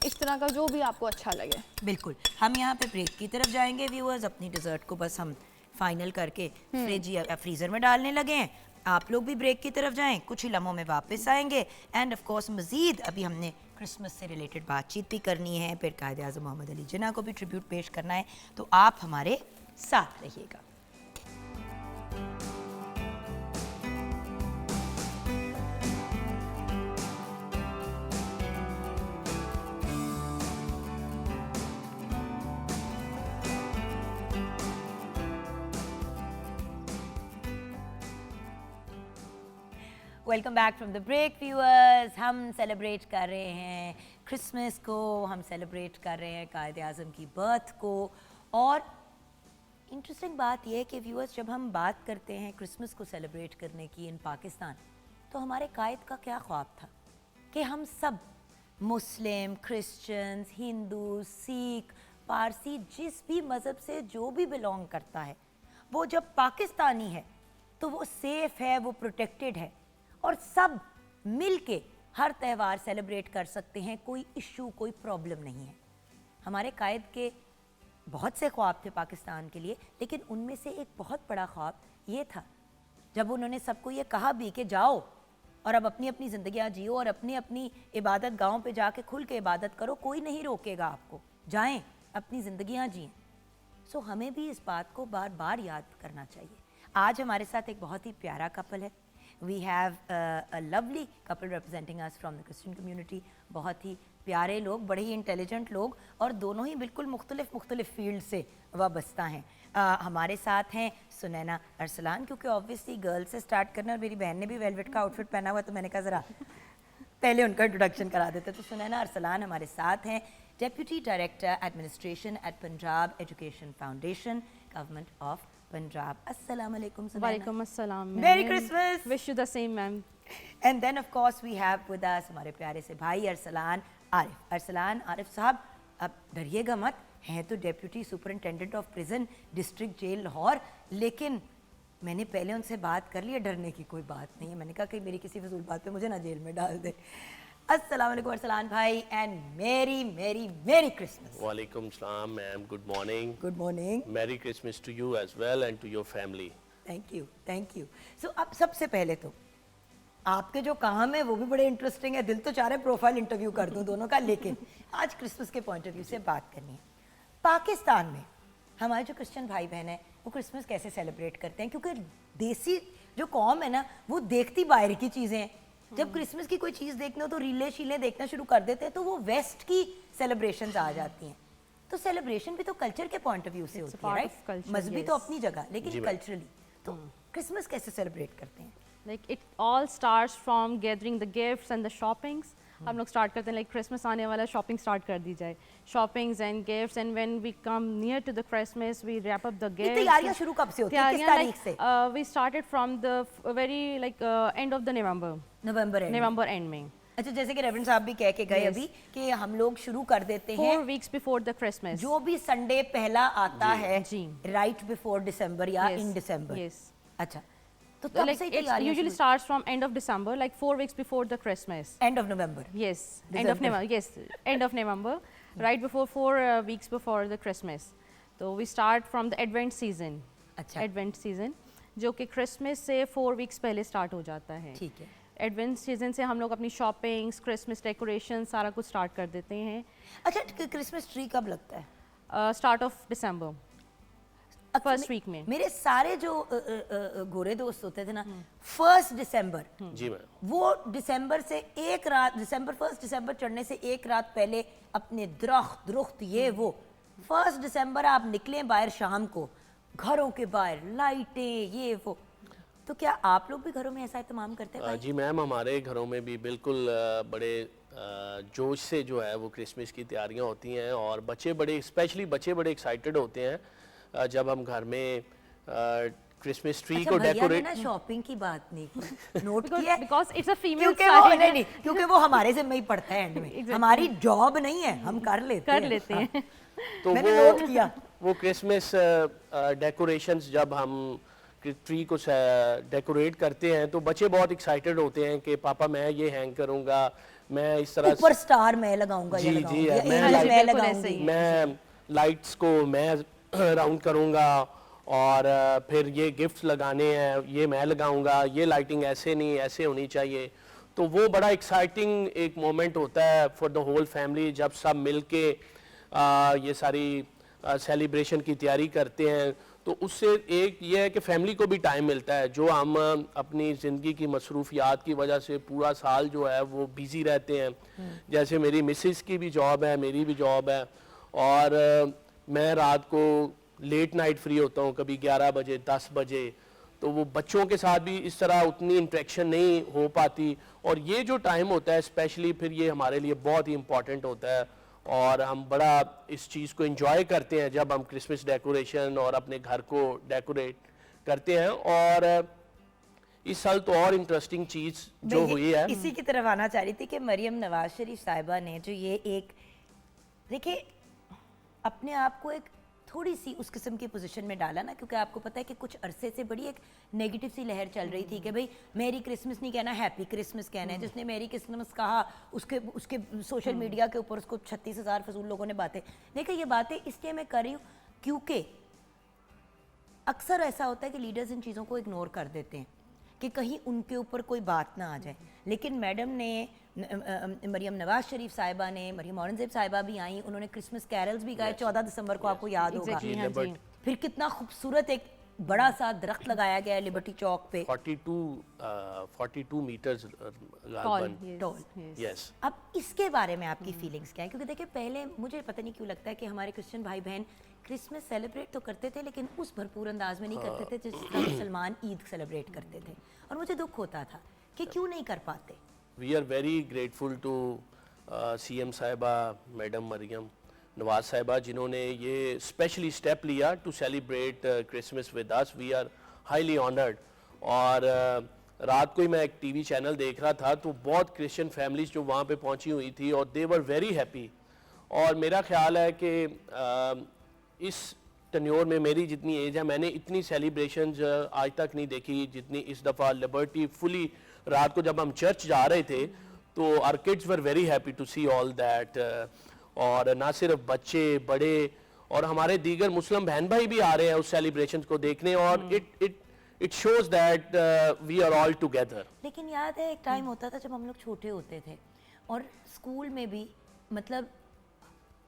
S3: इस तरह का, जो भी आपको अच्छा लगे।
S1: बिल्कुल। हम यहाँ पे ब्रेक की तरफ जाएंगे व्यूअर्स। अपनी डिज़र्ट को बस हम फाइनल करके फ्रिज या फ्रीज़र में डालने लगे हैं। आप लोग भी ब्रेक की तरफ जाएं, कुछ ही लम्हों में वापस आएंगे। एंड ऑफ कोर्स मज़ीद अभी हमने क्रिसमस से रिलेटेड बातचीत भी करनी है, फिर कायद-ए-आज़म मोहम्मद अली जिन्ना को भी ट्रिब्यूट पेश करना है, तो आप हमारे साथ रहिएगा। Welcome back from the break viewers. हम सेलिब्रेट कर रहे हैं क्रिसमस को, हम सेलिब्रेट कर रहे हैं कायद-ए-आज़म की बर्थ को। और इंटरेस्टिंग बात यह है कि व्यूअर्स, जब हम बात करते हैं क्रिसमस को सेलिब्रेट करने की इन पाकिस्तान, तो हमारे कायद का क्या ख्वाब था कि हम सब मुस्लिम, क्रिश्चियंस, हिंदू, सिख, पारसी, जिस भी मज़हब से जो भी बिलोंग करता है, वो जब पाकिस्तानी है तो वो सेफ़ है, वो प्रोटेक्टेड है और सब मिल के हर त्यौहार सेलिब्रेट कर सकते हैं। कोई इशू, कोई प्रॉब्लम नहीं है। हमारे कायद के बहुत से ख्वाब थे पाकिस्तान के लिए, लेकिन उनमें से एक बहुत बड़ा ख्वाब ये था जब उन्होंने सबको ये कहा भी कि जाओ और अब अपनी अपनी ज़िंदगियाँ जियो और अपनी अपनी इबादत गाँव पे जाके खुल के इबादत करो, कोई नहीं रोकेगा आपको, जाएं अपनी ज़िंदगियाँ जिएं। सो हमें भी इस बात को बार बार याद करना चाहिए। आज हमारे साथ एक बहुत ही प्यारा कपल है। We have a lovely couple representing us from the Christian community. बहुत ही प्यारे लोग, बड़े ही इंटेलिजेंट लोग, और दोनों ही बिल्कुल मुख्तलिफ फील्ड से वाबस्ता हैं। हमारे साथ हैं सुनैना अरसलान, क्योंकि ऑब्वियसली गर्ल से स्टार्ट करना, और मेरी बहन ने भी वेलवेट का आउटफिट पहना हुआ, तो मैंने कहा ज़रा पहले उनका इंट्रोडक्शन करा देते। तो सुनैना अरसलान हमारे साथ हैं, deputy director administration at Punjab education foundation, government of Punjab. अस्सलाम वालेकुम सुनैना।
S4: वालेकुम अस्सलाम।
S1: Merry Christmas.
S4: Wish you the same ma'am.
S1: And then of course we have with us हमारे प्यारे से भाई अरसलान आरिफ। अरसलान आरिफ साहब, अब डरिएगा मत, हैं तो deputy superintendent of prison district jail Lahore, लेकिन मैंने पहले उनसे बात कर ली है, डरने की कोई बात नहीं है। मैंने कहा कि मेरी किसी फजूल बात पे मुझे ना जेल में डाल दे। अस्सलाम वालेकुम अरसलान भाई, एंड मेरी मेरी मेरी क्रिसमस।
S5: वालेकुम सलाम ma'am, good morning.
S1: Good morning.
S5: Merry Christmas to you as well and to your family.
S1: Thank you, thank you. So अब सबसे पहले तो आपके जो काम है वो भी बड़े इंटरेस्टिंग है। दिल तो चाह रहे प्रोफाइल इंटरव्यू कर दूं दोनों का, लेकिन आज क्रिसमस के पॉइंट ऑफ व्यू से बात करनी है। पाकिस्तान में हमारे जो क्रिश्चियन भाई बहन हैं वो क्रिसमस कैसे सेलिब्रेट करते हैं, क्योंकि देसी जो कौम है ना वो देखती बाहर की चीज़ें हैं। जब क्रिसमस की कोई चीज़ देखना हो तो रीले शीले देखना शुरू कर देते हैं, तो वो वेस्ट की सेलिब्रेशंस आ जाती हैं। तो सेलिब्रेशन भी तो कल्चर के पॉइंट ऑफ व्यू से होती है, राइट? मजहबी तो अपनी जगह, लेकिन कल्चरली तो क्रिसमस कैसे सेलिब्रेट करते हैं?
S4: Like it all starts from gathering the gifts and the shoppings. हम लोग स्टार्ट करते हैं लाइक क्रिसमस आने वाला, शॉपिंग स्टार्ट कर दी जाए, shoppings and gifts, and when we come near to the Christmas we wrap up the gifts.
S1: तैयारियां शुरू कब से होती हैं, किस तारीख से?
S4: We started from the very like end of the November end में।
S1: अच्छा, जैसे कि रेवरेंड साहब भी कह के गए अभी कि हम लोग शुरू कर देते हैं
S4: 4 weeks बिफोर द क्रिसमस,
S1: जो भी संडे पहला आता है
S4: जी,
S1: राइट बिफोर दिसंबर या इन दिसंबर।
S4: यस।
S1: अच्छा, तो तब
S4: like
S1: से
S4: it
S1: तैयारियां
S4: usually starts from end of December, like 4 weeks before the Christmas.
S1: End of November.
S4: Yes, end of November. Yes, end of November, right before 4 weeks before the Christmas. So we start from the Advent season.
S1: अच्छा,
S4: Advent season, जो कि Christmas से 4 weeks पहले start हो जाता है।
S1: ठीक है।
S4: Advent season से हम लोग अपनी शॉपिंग्स, Christmas decorations सारा कुछ start कर देते हैं।
S1: अच्छा, क्रिसमस ट्री कब लगता है?
S4: Start of December, first week में।
S1: मेरे सारे जो गोरे दोस्त होते थे ना, 1 दिसंबर,
S5: जी मैम,
S1: वो दिसंबर से एक रात, दिसंबर 1 दिसंबर चढ़ने से एक रात पहले अपने दरख्त ये वो 1 दिसंबर आप निकलें बाहर शाम को, घरों के बाहर लाइटें ये वो। तो क्या आप लोग भी घरों में ऐसा इत्माम करते हैं?
S5: जी मैम, हमारे घरों में भी बिल्कुल बड़े जोश से जो है वो क्रिसमस की तैयारियां होती हैं, और बच्चे बड़े, स्पेशली बच्चे बड़े एक्साइटेड होते हैं जब हम घर में क्रिसमस ट्री
S1: अच्छा,
S5: को
S1: भैया ने
S5: डेकोरेट।
S1: ना शॉपिंग की बात नहीं की, नोट किया है?
S4: because it's a female
S1: क्योंकि वो
S4: side.
S1: नहीं नहीं, क्योंकि वो हमारे से में ही पड़ता है एंड में, हमारी जॉब नहीं है, हम कर लेते हैं।
S5: तो
S1: मैंने
S5: वो
S1: नोट किया।
S5: वो क्रिसमस डेकोरेशंस जब हम ट्री को डेकोरेट करते हैं तो बच्चे बहुत एक्साइटेड होते हैं कि पापा मैं ये हैंग करूंगा, मैं इस तरह
S1: ऊपर स्टार मैं लगाऊंगा,
S5: जी,
S1: ये
S5: जी,
S1: लगाऊंगा,
S5: मैं
S1: एंगल
S5: लाइट-
S1: मैं
S4: बिल्कुल ऐसे
S1: लगाऊंगी।
S4: ही।
S5: मैं लाइट्स को मैं राउंड करूंगा, और फिर ये गिफ्ट्स लगाने हैं ये मैं लगाऊंगा, ये लाइटिंग ऐसे नहीं ऐसे होनी चाहिए। तो वो बड़ा एक्साइटिंग एक मोमेंट होता है फॉर द होल फैमिली जब सब मिल के ये सारी सेलिब्रेशन की तैयारी करते हैं। तो उससे एक ये है कि फैमिली को भी टाइम मिलता है, जो हम अपनी ज़िंदगी की मसरूफियात की वजह से पूरा साल जो है वो बिज़ी रहते हैं। जैसे मेरी मिसेस की भी जॉब है, मेरी भी जॉब है, और मैं रात को लेट नाइट फ्री होता हूँ, कभी 11 बजे 10 बजे। तो वो बच्चों के साथ भी इस तरह उतनी इंटरेक्शन नहीं हो पाती, और ये जो टाइम होता है स्पेशली फिर ये हमारे लिए बहुत ही इम्पॉर्टेंट होता है, और हम बड़ा इस चीज़ को एंजॉय करते हैं जब हम क्रिसमस डेकोरेशन और अपने घर को डेकोरेट करते हैं। और इस साल तो और इंटरेस्टिंग चीज़ जो
S1: मैं ये
S5: हुई है,
S1: इसी की तरफ आना चाह रही थी कि मरियम नवाज शरीफ साहिबा ने जो ये एक, देखिए, अपने आप को एक थोड़ी सी उस किस्म की पोजीशन में डाला ना, क्योंकि आपको पता है कि कुछ अरसे से बड़ी एक नेगेटिव सी लहर चल रही थी कि भाई मेरी क्रिसमस नहीं कहना, हैप्पी क्रिसमस कहना है। जिसने मेरी क्रिसमस कहा उसके उसके सोशल मीडिया के ऊपर उसको 36,000 फजूल लोगों ने बातें। देखिए, ये बातें इसलिए मैं कर रही हूँ क्योंकि अक्सर ऐसा होता है कि लीडर्स इन चीज़ों को इग्नोर कर देते हैं कि कहीं उनके ऊपर कोई बात ना आ जाए। लेकिन मैडम ने, मरियम नवाज शरीफ साहिबा ने, मरियम औरंगजेब साहिबा भी आई, उन्होंने क्रिसमस कैरल्स भी गाए 14 दिसंबर को, आपको याद होगा।
S4: Exactly, हाँ जी।
S1: फिर कितना खूबसूरत एक बड़ा सा दरख्त लगाया गया है लिबर्टी चौक पे,
S5: 42 मीटर्स
S4: Tall,
S5: गालबन।
S4: yes,
S1: Tall.
S4: yes.
S5: यस,
S1: अब इसके बारे में आपकी फीलिंग्स क्या है? क्योंकि देखिए, पहले मुझे पता नहीं क्यों लगता है कि हमारे क्रिश्चियन भाई बहन क्रिसमस सेलिब्रेट तो करते थे लेकिन उस भरपूर अंदाज में नहीं करते थे जिस तरह मुसलमान ईद सेलिब्रेट करते थे, और मुझे दुख होता था कि क्यों नहीं कर पाते।
S5: We are very grateful to CM साहिबा मैडम मरियम नवाज साहिबा, जिन्होंने ये स्पेशली स्टेप लिया to celebrate Christmas with us. We are highly honoured. और रात को ही मैं एक टीवी चैनल देख रहा था तो बहुत क्रिश्चियन फैमिलीज जो वहाँ पे पहुँची हुई थी और दे वर वेरी हैप्पी। और मेरा ख्याल है कि इस टेन्योर में मेरी जितनी एज है मैंने इतनी सेलिब्रेशंस आज तक नहीं देखी जितनी इस दफ़ा लिबर्टी फुली। रात को जब हम चर्च जा रहे थे तो our kids were very happy to see all that. और ना सिर्फ बच्चे, बड़े और हमारे दीगर मुस्लिम बहन भाई भी आ रहे हैं उस सेलिब्रेशंस को देखने, और it shows that we are all together.
S1: लेकिन याद है एक टाइम होता था जब हम लोग छोटे होते थे और स्कूल में भी, मतलब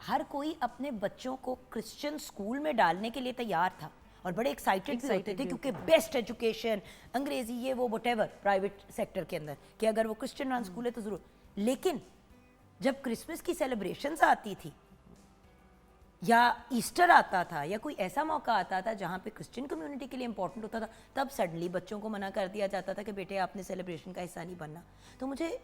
S1: हर कोई अपने बच्चों को क्रिश्चियन स्कूल में डालने के लिए तैयार था और बड़े एक्साइटेड भी होते थे क्योंकि बेस्ट एजुकेशन, अंग्रेजी, ये वो वटेवर प्राइवेट सेक्टर के अंदर, कि अगर वो क्रिश्चियन रन स्कूल है तो ज़रूर। लेकिन जब क्रिसमस की सेलिब्रेशंस आती थी या ईस्टर आता था या कोई ऐसा मौका आता था जहाँ पे क्रिश्चियन कम्युनिटी के लिए इंपॉर्टेंट होता था, तब सडनली बच्चों को मना कर दिया जाता था कि बेटे आपने सेलिब्रेशन का हिस्सा नहीं बनना। तो मुझे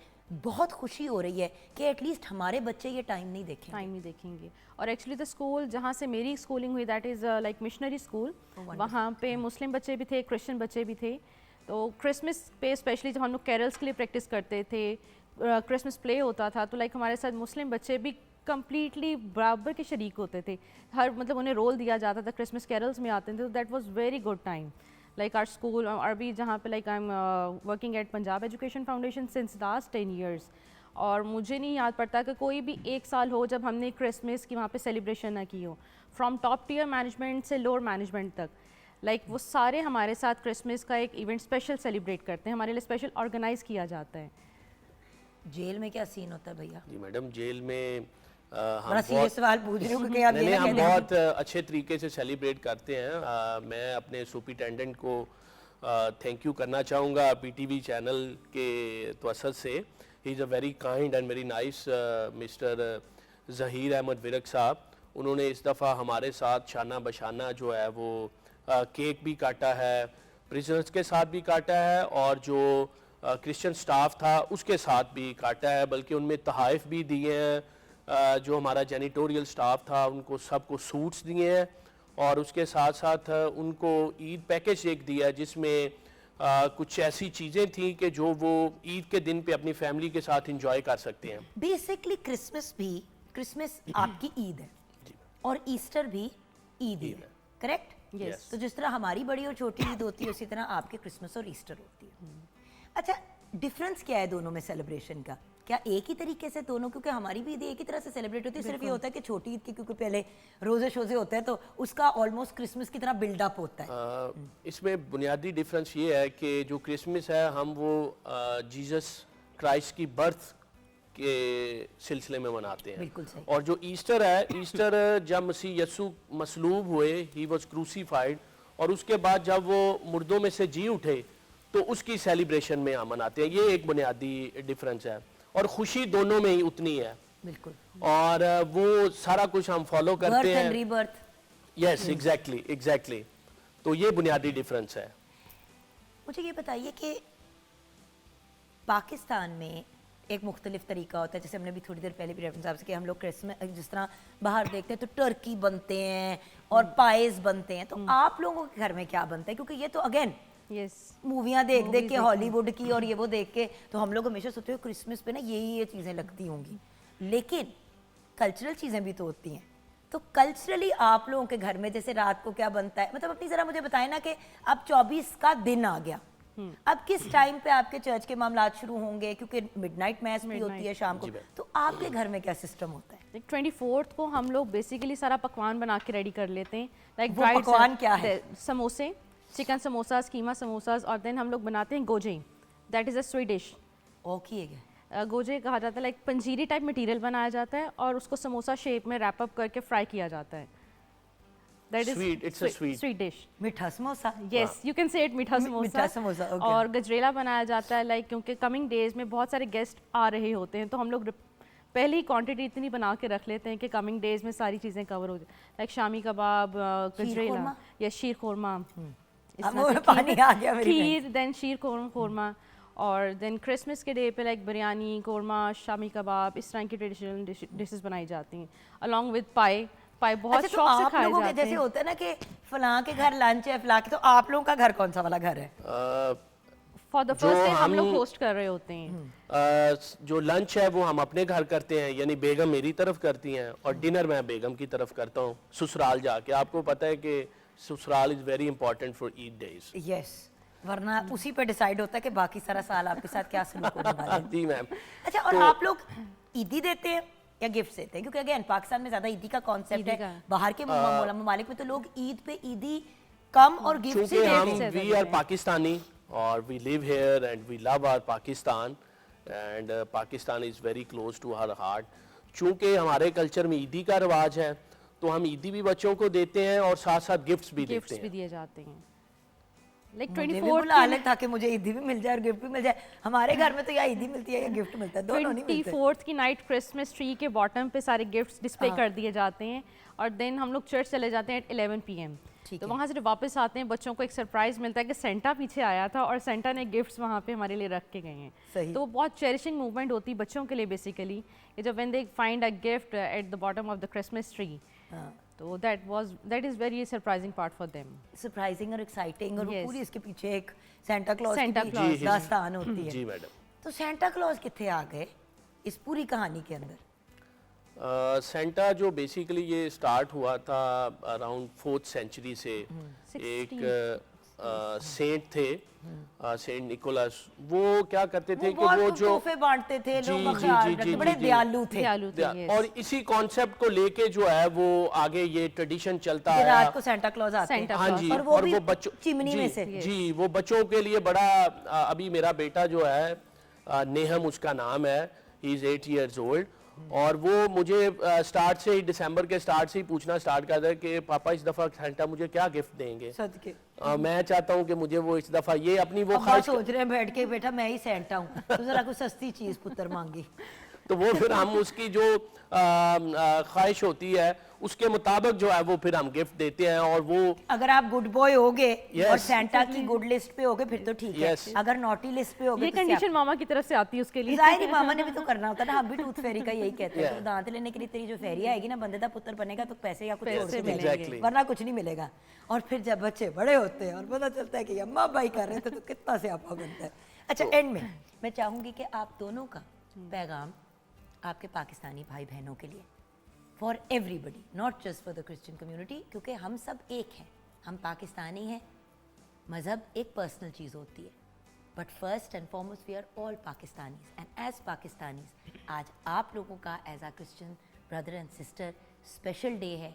S1: बहुत खुशी हो रही है कि एटलीस्ट हमारे बच्चे ये टाइम नहीं देखेंगे।
S4: टाइम नहीं देखेंगे। और एक्चुअली द स्कूल जहाँ से मेरी स्कूलिंग हुई that is like missionary school, वहाँ पे मुस्लिम बच्चे भी थे, क्रिश्चियन बच्चे भी थे। तो क्रिसमस पे स्पेशली जब हम लोग कैरल्स के लिए प्रैक्टिस करते थे, क्रिसमस प्ले होता था, तो लाइक हमारे साथ मुस्लिम बच्चे भी कम्प्लीटली बराबर के शरीक होते थे। हर मतलब उन्हें रोल दिया जाता था, क्रिसमस कैरल्स में आते थे, तो that was very good time. Like our school अरबी जहाँ पे like I am working at Punjab education foundation since last 10 years, और मुझे नहीं याद पड़ता कि कोई भी एक साल हो जब हमने क्रिसमस की वहाँ पे सेलिब्रेशन ना की हो। फ्रॉम टॉप टियर मैनेजमेंट से लोअर मैनेजमेंट तक, लाइक वो सारे हमारे साथ क्रिसमस का एक इवेंट स्पेशल सेलिब्रेट करते हैं, हमारे लिए स्पेशल ऑर्गेनाइज किया जाता है।
S1: जेल में क्या सीन होता है भैया?
S5: जी मैडम, जेल में हम
S1: बड़ा सीरियस सवाल पूछ रही हूँ क्योंकि आप ये
S5: नहीं,
S1: ना
S5: हम
S1: कह दें।
S5: बहुत अच्छे तरीके से सेलिब्रेट करते हैं। मैं अपने सुपरिटेंडेंट को थैंक यू करना चाहूँगा पीटीवी चैनल के तवसत से। He is a very kind and very nice mister Zaheer Ahmed Virk साहब। उन्होंने इस दफ़ा हमारे साथ शाना बशाना जो है वो केक भी काटा है, प्रिजनर्स के साथ भी काटा है, और जो क्रिश्चियन स्टाफ था उसके साथ भी काटा है, बल्कि उनमें तहाइफ भी दिए हैं। जो हमारा जेनिटोरियल स्टाफ था उनको सबको सूट्स दिए हैं, और उसके साथ साथ उनको ईद पैकेज एक दिया है जिसमें कुछ ऐसी चीज़ें थी कि जो वो ईद के दिन पे अपनी फैमिली के साथ इंजॉय कर सकते हैं।
S1: बेसिकली क्रिसमस आपकी ईद है और ईस्टर भी ईद ही है, करेक्ट?
S3: Yes.
S1: तो जिस तरह हमारी बड़ी और छोटी ईद होती है उसी तरह आपके क्रिसमस और ईस्टर होती है। अच्छा, डिफरेंस क्या है दोनों में सेलिब्रेशन का? क्या एक ही तरीके से दोनों, क्योंकि हमारी भी ईद एक ही तरह से सेलिब्रेट होती है, सिर्फ ये होता है कि छोटी ईद की क्योंकि पहले रोजे शोजे होते हैं तो उसका ऑलमोस्ट क्रिसमस की तरह बिल्डअप होता है।
S5: इसमें बुनियादी डिफरेंस ये है कि जो क्रिसमस है हम वो जीसस क्राइस्ट की बर्थ के सिलसिले में मनाते हैं।
S1: बिल्कुल सही।
S5: और जो ईस्टर है, ईस्टर जब मसीह यसु मसलूब हुए, ही वाज क्रूसीफाइड, और उसके बाद जब वो मुर्दों में से जी उठे तो उसकी सेलिब्रेशन में हम मनाते हैं। ये एक बुनियादी डिफरेंस है, और खुशी दोनों में ही उतनी है।
S1: बिल्कुल।
S5: और वो सारा कुछ हम फॉलो
S1: बर्थ
S5: करते
S1: एंड
S5: हैं।
S1: रीबर्थ।
S5: Yes, exactly. तो ये बुनियादी डिफरेंस है।
S1: मुझे ये बताइए कि पाकिस्तान में एक मुख्तलिफ तरीका होता है, जैसे हमने भी थोड़ी देर पहले भी रेफरेंस आपसे कि हम लोग क्रिसमस जिस तरह बाहर देखते हैं तो टर्की बनते हैं और पायस बनते हैं, तो आप लोगों के घर में क्या बनता है? क्योंकि ये तो अगेन
S4: Yes.
S1: मूवियाँ देख देख के हॉलीवुड की और ये वो देख के तो हम लोग हमेशा सोचते हैं क्रिसमस पे ना ये चीज़ें लगती होंगी, लेकिन कल्चरल चीज़ें भी तो होती हैं। तो कल्चरली आप लोगों के घर में जैसे रात को क्या बनता है, मतलब अपनी ज़रा मुझे बताएं ना कि अब 24 का दिन आ गया, अब किस टाइम पे आपके चर्च के मामलात शुरू होंगे, क्योंकि मिडनाइट मैस भी होती है शाम को, तो आपके घर में क्या सिस्टम होता है?
S4: लाइक 24th को हम लोग बेसिकली सारा पकवान बना के रेडी कर लेते हैं। लाइक
S1: वो पकवान क्या है?
S4: समोसे, चिकन समोसास, कीमा समोसास, और देन हम लोग बनाते हैं Goje, that is a sweet dish.
S1: Okay.
S4: Goje कहा जाता है, लाइक पंजीरी टाइप मटेरियल बनाया जाता है और उसको समोसा शेप में रैप अप करके फ्राई किया जाता है। That is
S5: Sweet, it's a sweet.
S4: Sweet dish.
S1: मीठा samosa.
S4: Yes, you can say it, मीठा
S1: मीठा
S4: समोसा।
S1: समोसा, okay.
S4: और गजरेला बनाया जाता है, लाइक क्योंकि कमिंग डेज में बहुत सारे गेस्ट आ रहे होते हैं तो हम लोग पहले ही क्वांटिटी इतनी बना के रख लेते हैं कि कमिंग डेज में सारी चीज़ें कवर हो जाए, लाइक शामी कबाब, गजरेला या शीर खोरमा,
S1: पानी आ गया मेरे में।
S4: खीर, देन शीर खोरमा, और देन क्रिसमस के डे पे लाइक बिरयानी, कोरमा, शामी कबाब, इस तरह की ट्रेडिशनल डिशेस बनाई जाती हैं, अलॉन्ग विद पाई बहुत
S1: अच्छा, तो
S4: शौक से
S1: आप
S4: खाए
S1: लोगों के
S4: जाते
S1: जैसे
S4: हैं।
S1: होता है ना कि फलां के घर लंच है, फलां के, तो आप लोगों का घर कौन सा वाला घर है?
S4: फॉर द
S5: जो
S4: फर्स्ट डे हम लोग
S5: हम-
S4: होस्ट कर रहे होते हैं।
S5: जो लंच है वो हम अपने घर करते हैं, यानी बेगम मेरी तरफ करती हैं, और डिनर मैं बेगम की तरफ करता हूँ ससुराल जाके। आपको पता है कि ससुराल is very important for Eid days.
S1: Yes, वरना उसी पे डिसाइड होता है कि बाकी सारा साल आपके साथ क्या सलूक होने वाला है।
S5: जी मैम।
S1: अच्छा, और आप लोग ईदी देते हैं या गिफ्ट देते हैं? क्योंकि अगेन पाकिस्तान में ज्यादा ईदी का कॉन्सेप्ट
S4: ईदी
S1: है,
S4: का।
S1: बाहर के ममालिक में तो लोग ईद पे ईदी कम और गिफ्ट ही
S5: चूंकि हम
S1: देते हैं।
S5: वी आर पाकिस्तानी और we live here and we love our Pakistan, and Pakistan is very close to our heart. चूंकि हमारे कल्चर में ईदी का रिवाज है तो हम ईदी भी बच्चों को देते हैं और साथ साथ गिफ्ट्स भी देते
S4: गिफ्ट्स भी
S5: हैं।
S4: दिए जाते हैं। लाइक
S1: मुझे भी
S4: 24th
S1: बुला हालत था कि मुझे ईदी भी मिल जाए और गिफ्ट भी मिल जाए। हमारे घर में तो या ईदी मिलती है या गिफ्ट मिलता है, दोनों नहीं मिलते।
S4: 24th की नाइट क्रिसमस ट्री के बॉटम पे सारे गिफ्ट्स डिस्प्ले कर दिए जाते हैं, और देन हम लोग चर्च चले जाते हैं एट 11 PM।
S1: ठीक
S4: तो
S1: है।
S4: वहाँ से जब वापस आते हैं बच्चों को एक सरप्राइज मिलता है कि सेंटा पीछे आया था और सेंटा ने गिफ्ट्स वहाँ पे हमारे लिए रख के गए हैं।
S1: सही।
S4: तो वो बहुत चेरिशिंग मूवमेंट होती है बच्चों के लिए बेसिकली, कि जब when they find a gift at the bottom of the Christmas tree, तो that is very surprising part for them.
S1: Surprising और एक्साइटिंग, और वो
S4: Yes.
S1: पूरी इसके पीछे एक सेंटा क्लॉज
S4: Santa
S1: की
S4: Claus।
S1: भी दास्तान होती है।
S5: जी मैडम।
S1: तो सेंटा क्लॉज कितने आ गए इस पूरी कहानी के अंदर?
S5: सेंटा जो बेसिकली ये स्टार्ट हुआ था अराउंड 4th सेंचुरी से। एक सेंट थे, सेंट निकोलस। वो क्या करते थे कि वो जो
S1: तोहफे बांटते थे,
S5: जी,
S1: लोगों का
S5: जी,
S1: ख्याल
S5: जी,
S1: रखते,
S5: जी,
S1: बड़े
S5: जी।
S1: दयालु थे।
S4: दयालु थे, yes।
S5: और इसी कॉन्सेप्ट को लेके जो है वो आगे ये ट्रेडिशन चलता
S1: कि
S5: है।
S1: रात को सेंटा क्लॉज आते हैं।
S4: Santa
S5: हाँ जी,
S1: और वो भी
S5: बच्चों
S1: चिमनी
S5: जी,
S1: में से।
S5: जी, वो बच्चों के लिए बड़ा अभी मेरा बेटा जो है नेहम उसका नाम है, ही इज 8 years old, और वो मुझे स्टार्ट से ही दिसंबर के स्टार्ट से ही पूछना स्टार्ट कर दिया कि पापा इस दफ़ा सेंटा मुझे क्या गिफ्ट देंगे।
S1: सदके।
S5: मैं चाहता हूँ कि मुझे वो इस दफ़ा ये अपनी वो
S1: अब बात
S5: ख्वाहिश
S1: सोच रहे हैं बैठ के, बेटा मैं ही सेंटा हूँ, तो जरा कुछ सस्ती चीज पुत्र मांगी।
S5: तो वो फिर हम उसकी जो ख्वाहिश होती है उसके मुताबिक जो है वो फिर हम गिफ्ट देते हैं। और वो
S1: अगर आप गुड बॉय होगे
S5: Yes.
S1: और सेंटा की गुड लिस्ट पे होगे फिर तो ठीक
S5: Yes.
S1: है, अगर नॉटी लिस्ट पे होगे
S4: ये
S1: तो क्या-
S4: कंडीशन मामा की तरफ से आती है उसके लिए।
S1: जाहिर ही मामा ने भी तो करना होता है ना, हम भी टूथ फेरी का यही कहते हैं। तो दांत लेने के लिए तेरी जो फेरी आएगी ना, बंदे का पुत्र बनेगा तो पैसे या कुछ और से
S4: मिलेंगे।
S5: Exactly.
S1: वरना कुछ नहीं मिलेगा। और फिर जब बच्चे बड़े होते हैं और पता चलता है कि अम्मा भाई कर रहे थे तो कितना स्यापा बनता है। अच्छा, एंड में मैं चाहूंगी कि आप दोनों का पैगाम आपके पाकिस्तानी भाई बहनों के लिए, for everybody, not just for the Christian community, क्योंकि हम सब एक हैं, हम पाकिस्तानी हैं। मज़हब एक पर्सनल चीज़ होती है, but first and foremost we are all Pakistanis, and as Pakistanis आज आप लोगों का as a Christian brother and sister special day है,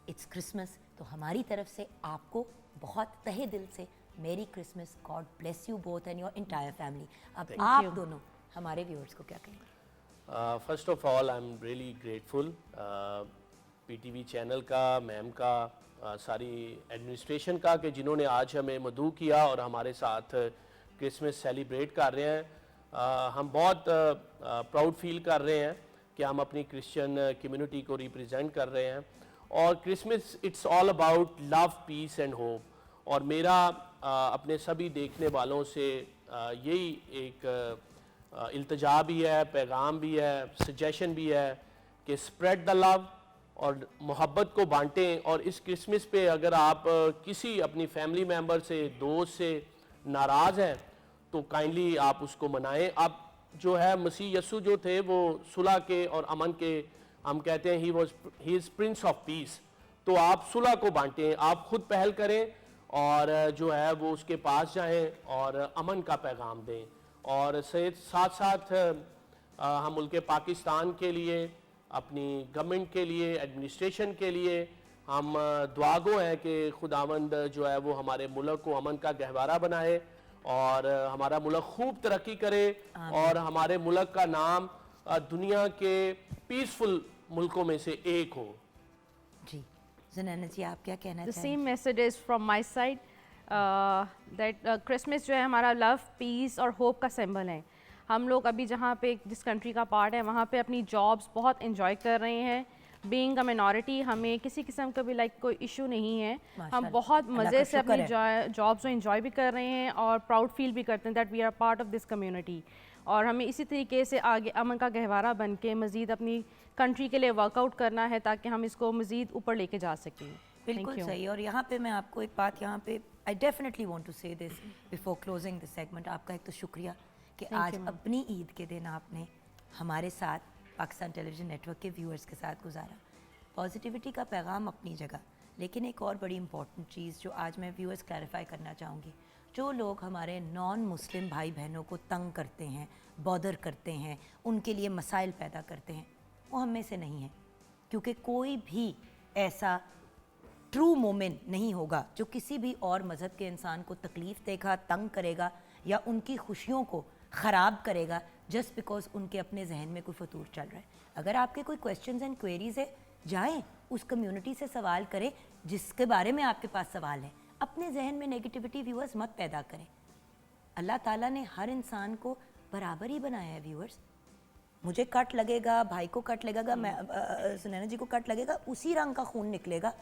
S1: इट्स क्रिसमस। तो हमारी तरफ से आपको बहुत तहे दिल से मेरी Christmas, God bless you both and your entire family. अब आप दोनों हमारे व्यूअर्स को क्या कहेंगे?
S5: First of all I am really grateful PTV channel का, मैम का, सारी एडमिनिस्ट्रेशन का, कि जिन्होंने आज हमें मदऊ किया और हमारे साथ क्रिसमस सेलिब्रेट कर रहे हैं। हम बहुत प्राउड फील कर रहे हैं कि हम अपनी क्रिश्चियन कम्युनिटी को रिप्रेजेंट कर रहे हैं। और Christmas it's all about love, peace and hope. और मेरा अपने सभी देखने वालों से यही एक इल्तिजा भी है, पैगाम भी है, सजेशन भी है कि स्प्रेड द लव और मोहब्बत को बांटें। और इस क्रिसमस पे अगर आप किसी अपनी फैमिली मेम्बर से, दोस्त से नाराज़ हैं तो काइंडली आप उसको मनाएं। आप जो है मसीह यस्सु जो थे वो सुलह के और अमन के, हम कहते हैं he is Prince of peace. तो आप सुलह को बांटें, आप खुद पहल करें और जो है वो उसके पास जाएं और अमन का पैगाम दें। और साथ साथ हम मुल्क पाकिस्तान के लिए, अपनी गवर्नमेंट के लिए, एडमिनिस्ट्रेशन के लिए हम दुआगो हैं कि खुदावंद जो है वो हमारे मुल्क को अमन का गहवारा बनाए और हमारा मुल्क खूब तरक्की करे और हमारे मुल्क का नाम दुनिया के पीसफुल मुल्कों में से एक हो।
S1: जी ज़नैना जी, आप क्या कहना
S4: The
S1: चाहेंगे?
S4: same message is from my side that Christmas जो है हमारा लव, पीस और होप का सिंबल है। हम लोग अभी जहाँ पे जिस कंट्री का पार्ट है वहाँ पे अपनी जॉब्स बहुत इंजॉय कर रहे हैं। बीइंग अ मिनॉरिटी हमें किसी किस्म का भी कोई इशू नहीं है। हम
S1: माशाल्लाह,
S4: बहुत
S1: अल्लाह
S4: मज़े
S1: का
S4: से
S1: शुक्र
S4: अपनी जॉब्स को इंजॉय भी कर रहे हैं और प्राउड फील भी करते हैं that we are part of this community. और हमें इसी तरीके से आगे अमन का गहवारा बन के मज़ीद अपनी कंट्री के लिए वर्कआउट करना है ताकि हम इसको मज़ीद ऊपर लेके जा सकें।
S1: बिल्कुल सही। और यहाँ पे मैं आपको एक बात, यहाँ पे आई डेफिनेटली वांट टू से this before closing this segment, आपका एक तो शुक्रिया कि आज अपनी ईद के दिन आपने हमारे साथ पाकिस्तान टेलीविज़न नेटवर्क के व्यूअर्स के साथ गुजारा। पॉजिटिविटी का पैगाम अपनी जगह, लेकिन एक और बड़ी इंपॉर्टेंट चीज़ जो आज मैं व्यूअर्स क्लैरिफाई करना चाहूँगी, जो लोग हमारे नॉन मुस्लिम भाई बहनों को तंग करते हैं, बॉदर करते हैं, उनके लिए मसाइल पैदा करते हैं, वो हम में से नहीं हैं। क्योंकि कोई भी ऐसा ट्रू मोमेंट नहीं होगा जो किसी भी और मज़हब के इंसान को तकलीफ़ देगा, तंग करेगा या उनकी खुशियों को ख़राब करेगा जस्ट बिकॉज उनके अपने जहन में कोई फतूर चल रहा है। अगर आपके कोई क्वेश्चंस एंड क्वेरीज़ है, जाएं उस कम्युनिटी से सवाल करें जिसके बारे में आपके पास सवाल है। अपने जहन में नेगेटिविटी व्यूअर्स मत पैदा करें। अल्लाह ताला ने हर इंसान को बराबर ही बनाया है व्यूअर्स। मुझे कट लगेगा, भाई को कट लगेगा, मैं सुनैना जी को कट लगेगा, उसी रंग का खून निकलेगा,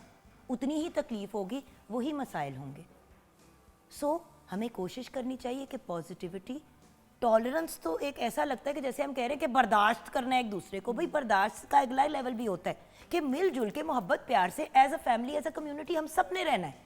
S1: उतनी ही तकलीफ़ होगी, वही मसाइल होंगे। सो हमें कोशिश करनी चाहिए कि पॉजिटिविटी, टॉलरेंस तो एक ऐसा लगता है कि जैसे हम कह रहे हैं कि बर्दाश्त करना है एक दूसरे को, भाई बर्दाश्त का अगला लेवल भी होता है कि मिलजुल के मोहब्बत प्यार से as a family, as a community हम सब ने रहना है।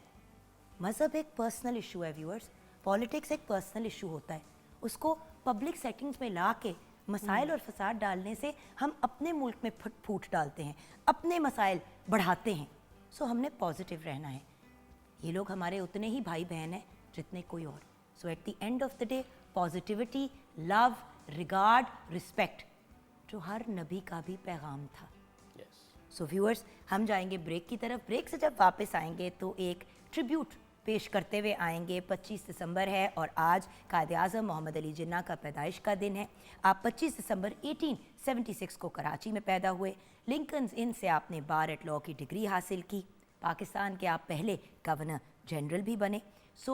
S1: मज़हब एक पर्सनल इशू है व्यूअर्स, पॉलिटिक्स एक पर्सनल इशू होता है, उसको पब्लिक सेटिंग्स में ला के मसाइल और फसाद डालने से हम अपने मुल्क में फूट डालते हैं, अपने मसाइल बढ़ाते हैं। सो हमने पॉजिटिव रहना है। ये लोग हमारे उतने ही भाई बहन हैं जितने कोई और। So at the end of the day positivity, love, regard, respect, जो हर नबी का भी पैगाम था। सो व्यूअर्स, हम जाएंगे ब्रेक की तरफ। ब्रेक से जब वापस आएंगे तो एक ट्रिब्यूट पेश करते हुए आएंगे। 25 दिसंबर है और आज कायद आज़म मोहम्मद अली जिन्ना का पैदाइश का दिन है। आप 25 दिसंबर 1876 को कराची में पैदा हुए। लिंकन्स इन से आपने बार एट लॉ की डिग्री हासिल की। पाकिस्तान के आप पहले गवर्नर जनरल भी बने। सो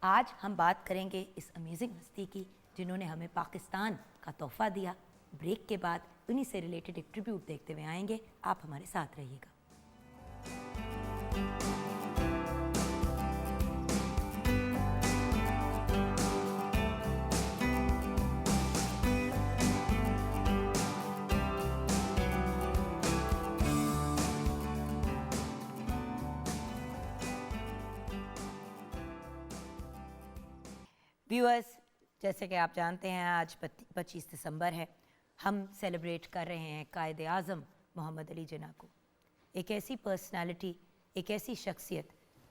S1: आज हम बात करेंगे इस अमेजिंग हस्ती की जिन्होंने हमें पाकिस्तान का तोहफ़ा दिया। ब्रेक के बाद उन्हीं से रिलेटेड एक ट्रिब्यूट देखते हुए आएंगे। आप हमारे साथ रहिएगा। व्यूअर्स, जैसे कि आप जानते हैं आज 25 दिसंबर है। हम सेलिब्रेट कर रहे हैं कायदे आज़म मोहम्मद अली जिन्ना को, एक ऐसी पर्सनालिटी, एक ऐसी शख्सियत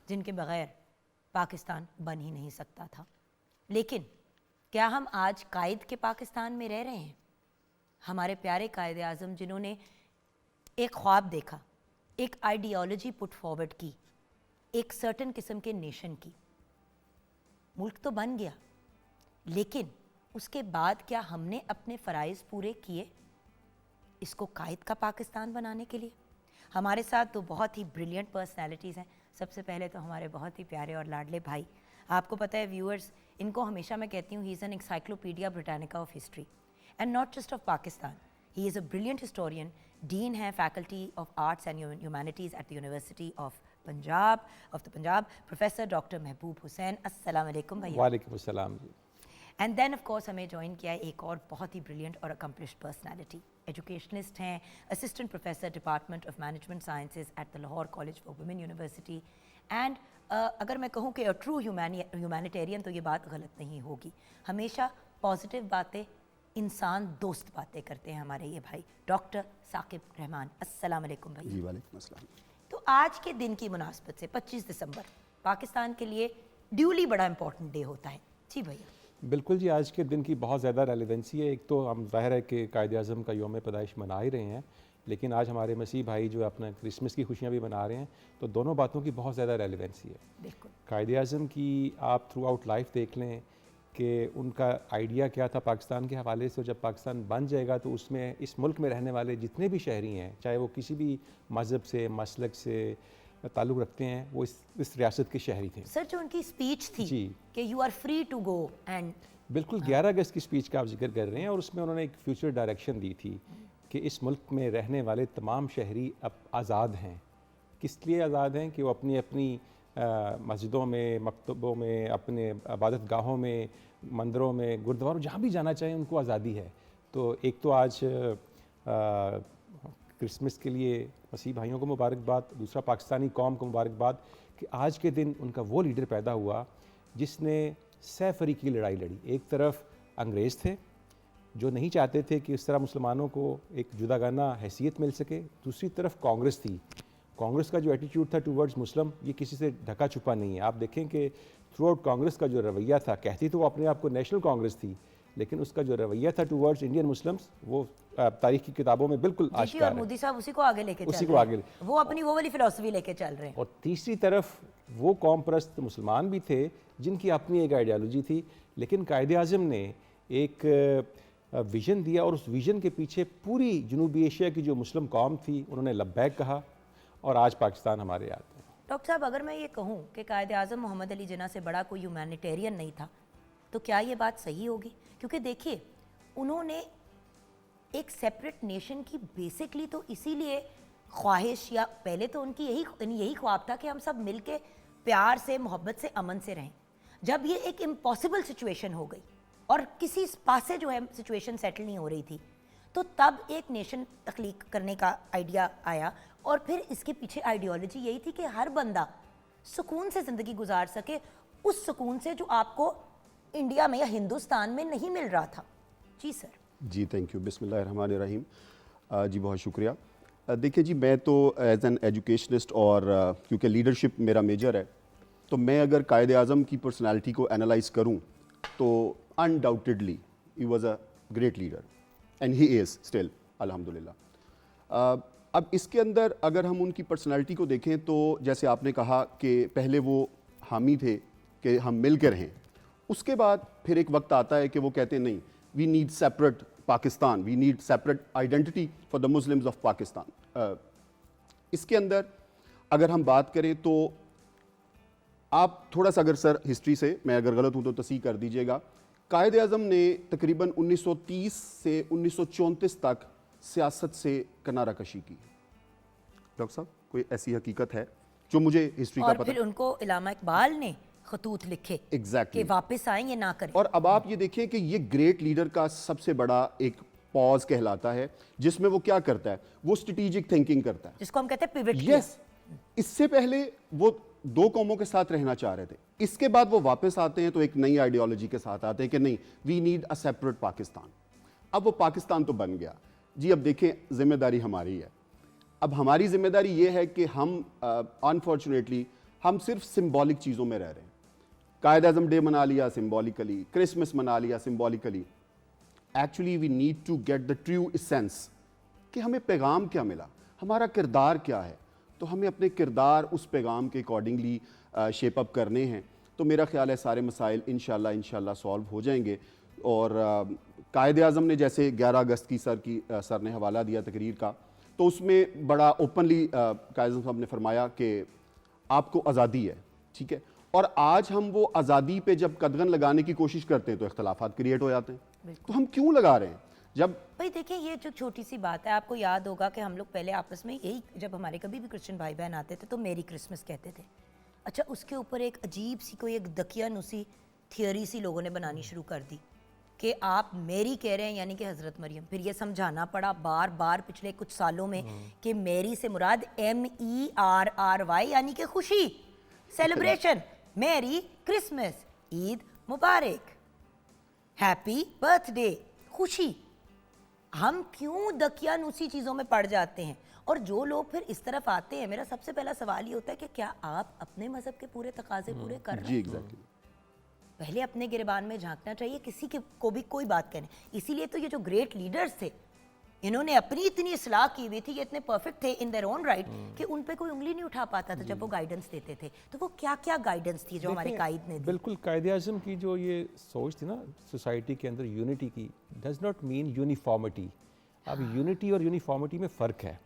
S1: जिनके बग़ैर पाकिस्तान बन ही नहीं सकता था। लेकिन क्या हम आज कायद के पाकिस्तान में रह रहे हैं? हमारे प्यारे कायदे आज़म जिन्होंने एक ख्वाब देखा, एक आइडियोलॉजी पुट फॉरवर्ड की, एक सर्टन किस्म के नेशन की। मुल्क तो बन गया, लेकिन उसके बाद क्या हमने अपने फ़राइज़ पूरे किए इसको कायद का पाकिस्तान बनाने के लिए? हमारे साथ तो बहुत ही ब्रिलियंट पर्सनालिटीज़ हैं। सबसे पहले तो हमारे बहुत ही प्यारे और लाडले भाई, आपको पता है व्यूअर्स, इनको हमेशा मैं कहती हूँ he is an encyclopedia Britannica of history and not just of Pakistan. He is a brilliant historian, dean है faculty of arts and humanities at the university of Punjab, professor doctor Mahboob Hussain. अस्सलाम वालेकुम भैया।
S2: वालेकुम अस्सलाम।
S1: एंड देन ऑफ कोर्स हमें join किया है एक और बहुत ही ब्रिलियंट और अकम्पलिश्ड पर्सनालिटी, एजुकेशनिस्ट हैं, assistant professor department of management sciences at the Lahore college for women university. And अगर मैं कहूँ कि ट्रू ह्यूमैनिटेरियन तो ये बात गलत नहीं होगी। हमेशा पॉजिटिव बातें, इंसान दोस्त बातें करते हैं हमारे ये भाई डॉक्टर साकिब रहमान। अस्सलाम वालेकुम भैया।
S6: जी वालेकुम अस्सलाम।
S1: तो आज के दिन की मुनासबत से 25 दिसंबर पाकिस्तान के लिए ड्यूली बड़ा इंपॉर्टेंट डे होता है। जी भैया।
S6: बिल्कुल जी, आज के दिन की बहुत ज़्यादा रेलेवेंसी है। एक तो हम ज़ाहिर है कि कायदे आज़म का यौम पैदाइश मना ही रहे हैं, लेकिन आज हमारे मसीह भाई जो अपना क्रिसमस की खुशियाँ भी मना रहे हैं, तो दोनों बातों की बहुत ज़्यादा रेलेवेंसी है।
S1: बिल्कुल।
S6: कायदे आज़म की आप थ्रू आउट लाइफ देख लें कि उनका आइडिया क्या था पाकिस्तान के हवाले से। जब पाकिस्तान बन जाएगा तो उसमें इस मुल्क में रहने वाले जितने भी शहरी हैं, चाहे वो किसी भी मज़हब से, मसलक से ताल्लुक़ रखते हैं, वो इस रियासत के शहरी थे।
S1: सर, जो उनकी स्पीच थी
S6: जी
S1: कि you are free to go and
S6: बिल्कुल 11 अगस्त की स्पीच का आप जिक्र कर रहे हैं, और उसमें उन्होंने एक फ्यूचर डायरेक्शन दी थी कि इस मुल्क में रहने वाले तमाम शहरी अब आज़ाद हैं। किस लिए आज़ाद हैं? कि वो अपनी अपनी मस्जिदों में, मकतबों में, अपने इबादत गाहों में, मंदिरों में, गुरुद्वारों, जहाँ भी जाना चाहें उनको आज़ादी है। तो एक तो आज क्रिसमस के लिए मसीह भाइयों को मुबारकबाद, दूसरा पाकिस्तानी कौम को मुबारकबाद कि आज के दिन उनका वो लीडर पैदा हुआ जिसने सह फरीकी की लड़ाई लड़ी। एक तरफ अंग्रेज़ थे जो नहीं चाहते थे कि इस तरह मुसलमानों को एक जुदागाना हैसियत मिल सके, दूसरी तरफ कांग्रेस थी। कांग्रेस का जो एटीट्यूड था टूवर्ड्स मुस्लिम, ये किसी से ढका छुपा नहीं है। आप देखें कि थ्रू आउट कांग्रेस का जो रवैया था, कहती तो वो अपने आप को नेशनल कांग्रेस थी, लेकिन उसका जो रवैया था टूवर्ड्स इंडियन मुस्लिम्स, वो तारीख की किताबों में बिल्कुल आश्कार है।
S1: मोदी साहब उसी को आगे लेके
S6: उसी
S1: चल
S6: को
S1: रहे
S6: आगे
S1: हैं। वो अपनी वो वाली फिलॉसफी लेके चल रहे हैं।
S6: और तीसरी तरफ वो कौम परस्त मुसलमान भी थे जिनकी अपनी एक आइडियालॉजी थी, लेकिन कायदे आज़म ने एक विज़न दिया और उस विज़न के पीछे पूरी जनूबी एशिया की जो मुस्लिम कौम थी उन्होंने लब्बैक कहा, और आज पाकिस्तान हमारे याद है।
S1: डॉक्टर साहब, अगर मैं ये कहूँ कि कायदे आज़म मोहम्मद अली जिन्ना से बड़ा कोई ह्यूमैनिटेरियन नहीं था, तो क्या ये बात सही होगी? क्योंकि देखिए, उन्होंने एक सेपरेट नेशन की बेसिकली तो इसीलिए ख्वाहिश, या पहले तो उनकी यही ख्वाब था कि हम सब मिलके प्यार से, मोहब्बत से, अमन से रहें। जब ये एक इम्पॉसिबल सिचुएशन हो गई और किसी पास से जो है सिचुएशन सेटल नहीं हो रही थी, तो तब एक नेशन तख्लीक करने का आइडिया आया, और फिर इसके पीछे आइडियोलॉजी यही थी कि हर बंदा सुकून से ज़िंदगी गुजार सके, उस सुकून से जो आपको इंडिया में या हिंदुस्तान में नहीं मिल रहा था। जी सर।
S7: जी थैंक यू। बिस्मिल्लाहिर्रहमानिर्रहीम। जी बहुत शुक्रिया। देखिए जी, मैं तो एज एन एजुकेशनिस्ट और क्योंकि लीडरशिप मेरा मेजर है, तो मैं अगर कायदे आज़म की पर्सनालिटी को एनालाइज करूं तो undoubtedly he was a great leader and he is still अल्हम्दुलिल्लाह। अब इसके अंदर अगर हम उनकी पर्सनालिटी को देखें तो जैसे आपने कहा कि पहले वो हामी थे कि हम मिल कर रहें, उसके बाद फिर एक वक्त आता है कि वो कहते हैं नहीं, we need separate Pakistan, we need separate identity for the Muslims of Pakistan. इसके अंदर अगर हम बात करें तो आप थोड़ा सा अगर सर हिस्ट्री से, मैं अगर गलत हूं तो तस्हीह कर दीजिएगा, कायदे आज़म ने तकरीबन 1930 से 1934 तक सियासत से किनारा कशी की। डॉक्टर साहब, कोई ऐसी हकीकत है जो मुझे हिस्ट्री का
S1: और
S7: पता?
S1: फिर उनको इलामा इकबाल ने खतूत लिखे
S7: एग्जैक्टली
S1: कि वापस आएं ये ना करें।
S7: और अब आप ये देखिए कि ये ग्रेट लीडर का सबसे बड़ा एक पॉज कहलाता है, जिसमें वो क्या करता है, वो स्ट्रेटेजिक थिंकिंग करता है।
S1: जिसको हम कहते हैं पिवट
S7: यस, इससे पहले वो दो कौमों के साथ रहना चाह रहे थे, इसके बाद वो वापस आते हैं तो एक नई आइडियोलॉजी के साथ आते हैं कि नहीं, we need a separate Pakistan. अब वो पाकिस्तान तो बन गया जी। अब देखें, जिम्मेदारी हमारी है। अब हमारी जिम्मेदारी ये है कि हम अनफॉर्चुनेटली हम सिर्फ सिंबॉलिक चीज़ों में रह रहे हैं। कायद-ए-आज़म डे मना लिया सिंबॉलिकली, क्रिसमस मना लिया symbolically. Actually we need to get the true essence कि हमें पैगाम क्या मिला, हमारा किरदार क्या है। तो हमें अपने किरदार उस पैगाम के अकॉर्डिंगली शेप अप करने हैं। तो मेरा ख्याल है सारे मसाइल इंशाल्लाह सॉल्व हो जाएंगे। और कायद-ए-आज़म ने जैसे 11 अगस्त की सर ने हवाला दिया तकरीर का, तो उसमें बड़ा ओपनली कायद-ए-आज़म साहब ने फरमाया कि आपको आज़ादी है, ठीक है। और आज हम वो आज़ादी पे जब कदगन लगाने की कोशिश करते हैं तो इख्तलाफात क्रिएट हो जाते हैं। तो हम क्यों लगा रहे हैं? जब
S1: भाई देखिए, ये जो छोटी सी बात है, आपको याद होगा कि हम लोग पहले आपस में यही, जब हमारे कभी भी क्रिश्चियन भाई बहन आते थे तो मेरी क्रिसमस कहते थे। अच्छा, उसके ऊपर एक अजीब सी कोई एक दकियानुसी थियोरी सी लोगों ने बनानी शुरू कर दी कि आप मेरी कह रहे हैं यानी कि हज़रत मरियम। फिर ये समझाना पड़ा बार बार पिछले कुछ सालों में कि मेरी से मुराद MERRY यानी कि खुशी, सेलिब्रेशन, मेरी क्रिसमस, ईद मुबारक, हैप्पी बर्थडे, खुशी। हम क्यों दकियानुसी चीज़ों में पड़ जाते हैं? और जो लोग फिर इस तरफ आते हैं, मेरा सबसे पहला सवाल ये होता है कि क्या आप अपने मज़हब के पूरे तकाजे पूरे कर रहे
S7: जी
S1: हैं?
S7: एग्जैक्टली।
S1: पहले अपने गिरबान में झांकना चाहिए, किसी के को भी कोई बात कहने। इसीलिए तो ये जो ग्रेट लीडर्स थे, इन्होंने अपनी इतनी इस्लाह की हुई थी, ये इतने परफेक्ट थे इन देयर ओन राइट कि उन पे कोई उंगली नहीं उठा पाता था जब वो गाइडेंस देते थे। तो वो क्या क्या गाइडेंस थी जो हमारे कायद ने दी?
S6: बिल्कुल, कायद-ए-आज़म की जो ये सोच थी ना सोसाइटी के अंदर यूनिटी की, डज नॉट मीन यूनिफॉर्मिटी। अब यूनिटी और यूनिफॉर्मिटी में फ़र्क है।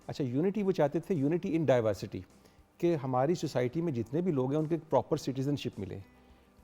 S6: अच्छा, यूनिटी वो चाहते थे, यूनिटी इन डाइवर्सिटी, कि हमारी सोसाइटी में जितने भी लोग हैं उनको एक प्रॉपर सिटीज़नशिप मिले।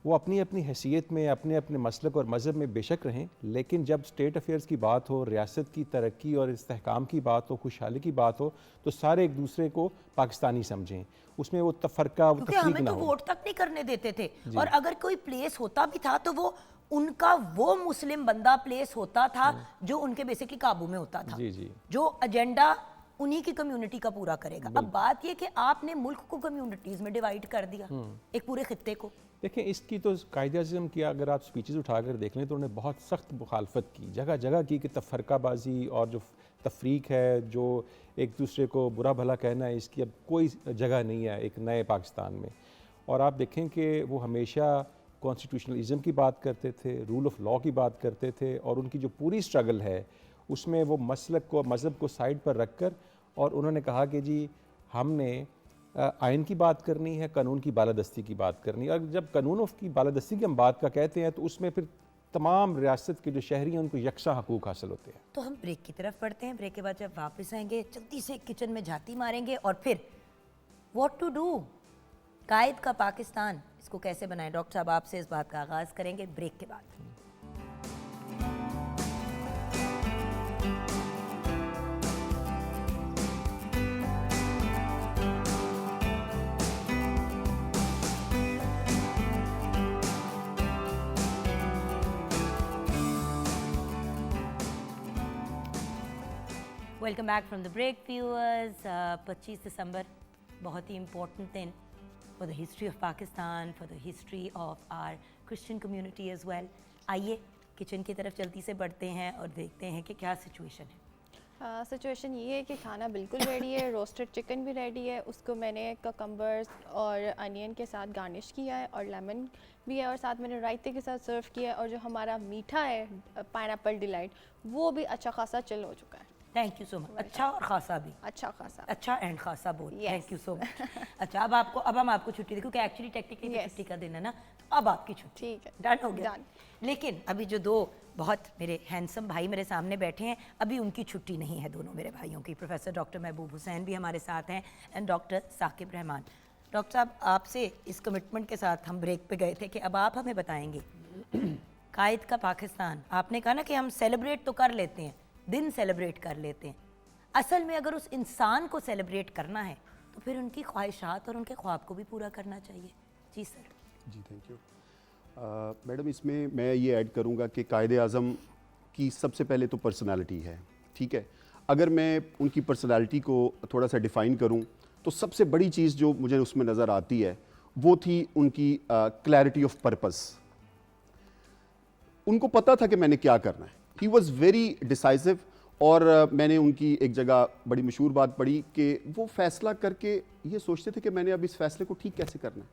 S6: वो अपनी अपनी हैसियत में, अपने अपने मसलक और मज़हब में बेशक रहें, लेकिन जब स्टेट अफेयर्स की बात हो, रियासत की तरक्की और इस्तेहकाम की बात हो, खुशहाली की बात हो, तो सारे एक दूसरे को पाकिस्तानी समझें। उसमें वो तफरका, वो
S1: क्योंकि
S6: तफरीक
S1: हमें
S6: ना
S1: तो
S6: हो।
S1: वोट तक नहीं करने देते थे, और अगर कोई प्लेस होता भी था तो वो उनका वो मुस्लिम बंदा प्लेस होता था जो उनके बेसिकली काबू में होता था,
S6: जी जी।
S1: जो एजेंडा उन्हीं की कम्युनिटी का पूरा करेगा। अब बात ये कि आपने मुल्क को कम्युनिटीज में डिवाइड कर दिया, एक पूरे खित्ते को।
S6: देखें, इसकी तो कायद-ए-आज़म की अगर आप स्पीचेस उठाकर देख लें तो उन्होंने बहुत सख्त मुखालफत की, जगह जगह की, कि तफरकाबाजी और जो तफरीक है, जो एक दूसरे को बुरा भला कहना है, इसकी अब कोई जगह नहीं है एक नए पाकिस्तान में। और आप देखें कि वो हमेशा कॉन्स्टिट्यूशनलिज़म की बात करते थे, रूल ऑफ लॉ की बात करते थे, और उनकी जो पूरी स्ट्रगल है उसमें वो मसलक को, मज़हब को साइड पर रख कर, और उन्होंने कहा कि जी हमने आइन की बात करनी है, कानून की बालादस्ती की बात करनी है। और जब कानून की बालादस्ती की हम बात का कहते हैं तो उसमें फिर तमाम रियासत के जो शहरी हैं उनको यकसा हकूक़ हासिल होते हैं।
S1: तो हम ब्रेक की तरफ बढ़ते हैं। ब्रेक के बाद जब वापस आएंगे जल्दी से किचन में झाती मारेंगे और फिर व्हाट टू डू, कायद का पाकिस्तान, इसको कैसे बनाएं। डॉक्टर साहब आपसे इस बात का आगाज़ करेंगे ब्रेक के बाद। Welcome back from the break viewers. 25 दिसंबर बहुत ही इम्पोर्टेंट दिन for the history of Pakistan, for the history of our Christian community as well. आइए किचन की तरफ जल्दी से बढ़ते हैं और देखते हैं कि क्या सिचुएशन है।
S3: सिचुएशन ये है कि खाना बिल्कुल रेडी है, रोस्टेड चिकन भी रेडी है, उसको मैंने ककम्बर्स और अनियन के साथ गार्निश किया है, और लेमन भी है, और साथ मैंने रायते के साथ सर्व किया है। और जो हमारा मीठा है पाइनएप्पल डिलाइट, वो भी अच्छा खासा चिल हो चुका है।
S1: Thank you so much. अच्छा और खासा भी,
S3: अच्छा खासा,
S1: अच्छा एंड खासा बोल।
S3: Yes.
S1: Thank you so much. अच्छा, अब हम आपको छुट्टी दें, क्योंकि एक्चुअली टेक्निकली
S3: Yes.
S1: छुट्टी का दिन है ना, तो अब आपकी छुट्टी।
S3: ठीक है,
S1: डन हो गया।
S3: Done.
S1: लेकिन अभी जो दो बहुत मेरे हैंडसम भाई मेरे सामने बैठे हैं, अभी उनकी छुट्टी नहीं है, दोनों मेरे भाइयों की। प्रोफेसर डॉक्टर महबूब हुसैन भी हमारे साथ हैं and doctor Saqib Rehman. Doctor साहब, आपसे इस कमिटमेंट के साथ हम ब्रेक पे गए थे कि अब आप हमें बताएंगे कायद का पाकिस्तान। आपने कहा ना कि हम सेलिब्रेट तो कर लेते हैं, दिन सेलिब्रेट कर लेते हैं। असल में अगर उस इंसान को सेलिब्रेट करना है तो फिर उनकी ख्वाहिशात और उनके ख्वाब को भी पूरा करना चाहिए। जी सर।
S7: जी थैंक यू। मैडम इसमें मैं ये ऐड करूँगा कि कायदे आज़म की सबसे पहले तो पर्सनालिटी है, ठीक है। अगर मैं उनकी पर्सनालिटी को थोड़ा सा डिफ़ाइन करूँ तो सबसे बड़ी चीज़ जो मुझे उसमें नज़र आती है वो थी उनकी क्लैरिटी ऑफ पर्पस। उनको पता था कि मैंने क्या करना है। He was very decisive. और मैंने उनकी एक जगह बड़ी मशहूर बात पढ़ी कि वो फैसला करके ये सोचते थे कि मैंने अब इस फैसले को ठीक कैसे करना है,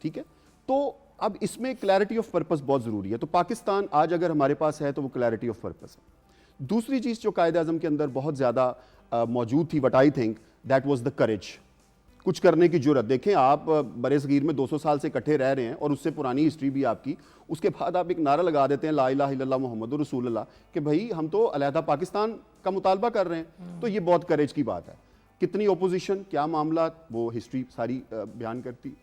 S7: ठीक है। तो अब इसमें क्लैरिटी ऑफ पर्पस बहुत ज़रूरी है। तो पाकिस्तान आज अगर हमारे पास है तो वो क्लैरिटी ऑफ पर्पस है। दूसरी चीज़ जो कायदे आज़म के अंदर बहुत ज़्यादा मौजूद थी, what I think that was the courage, कुछ करने की जुर्रत। देखें आप बरे सगीर में 200 साल से इकट्ठे रह रहे हैं और उससे पुरानी हिस्ट्री भी आपकी, उसके बाद आप एक नारा लगा देते हैं ला इलाहा इल्लल्लाह मुहम्मदुर रसूलुल्लाह कि भाई हम तो अलहदा पाकिस्तान का मुतालबा कर रहे हैं। तो ये बहुत करेज की बात है। कितनी ओपोजिशन, क्या मामला, वो हिस्ट्री सारी बयान करती।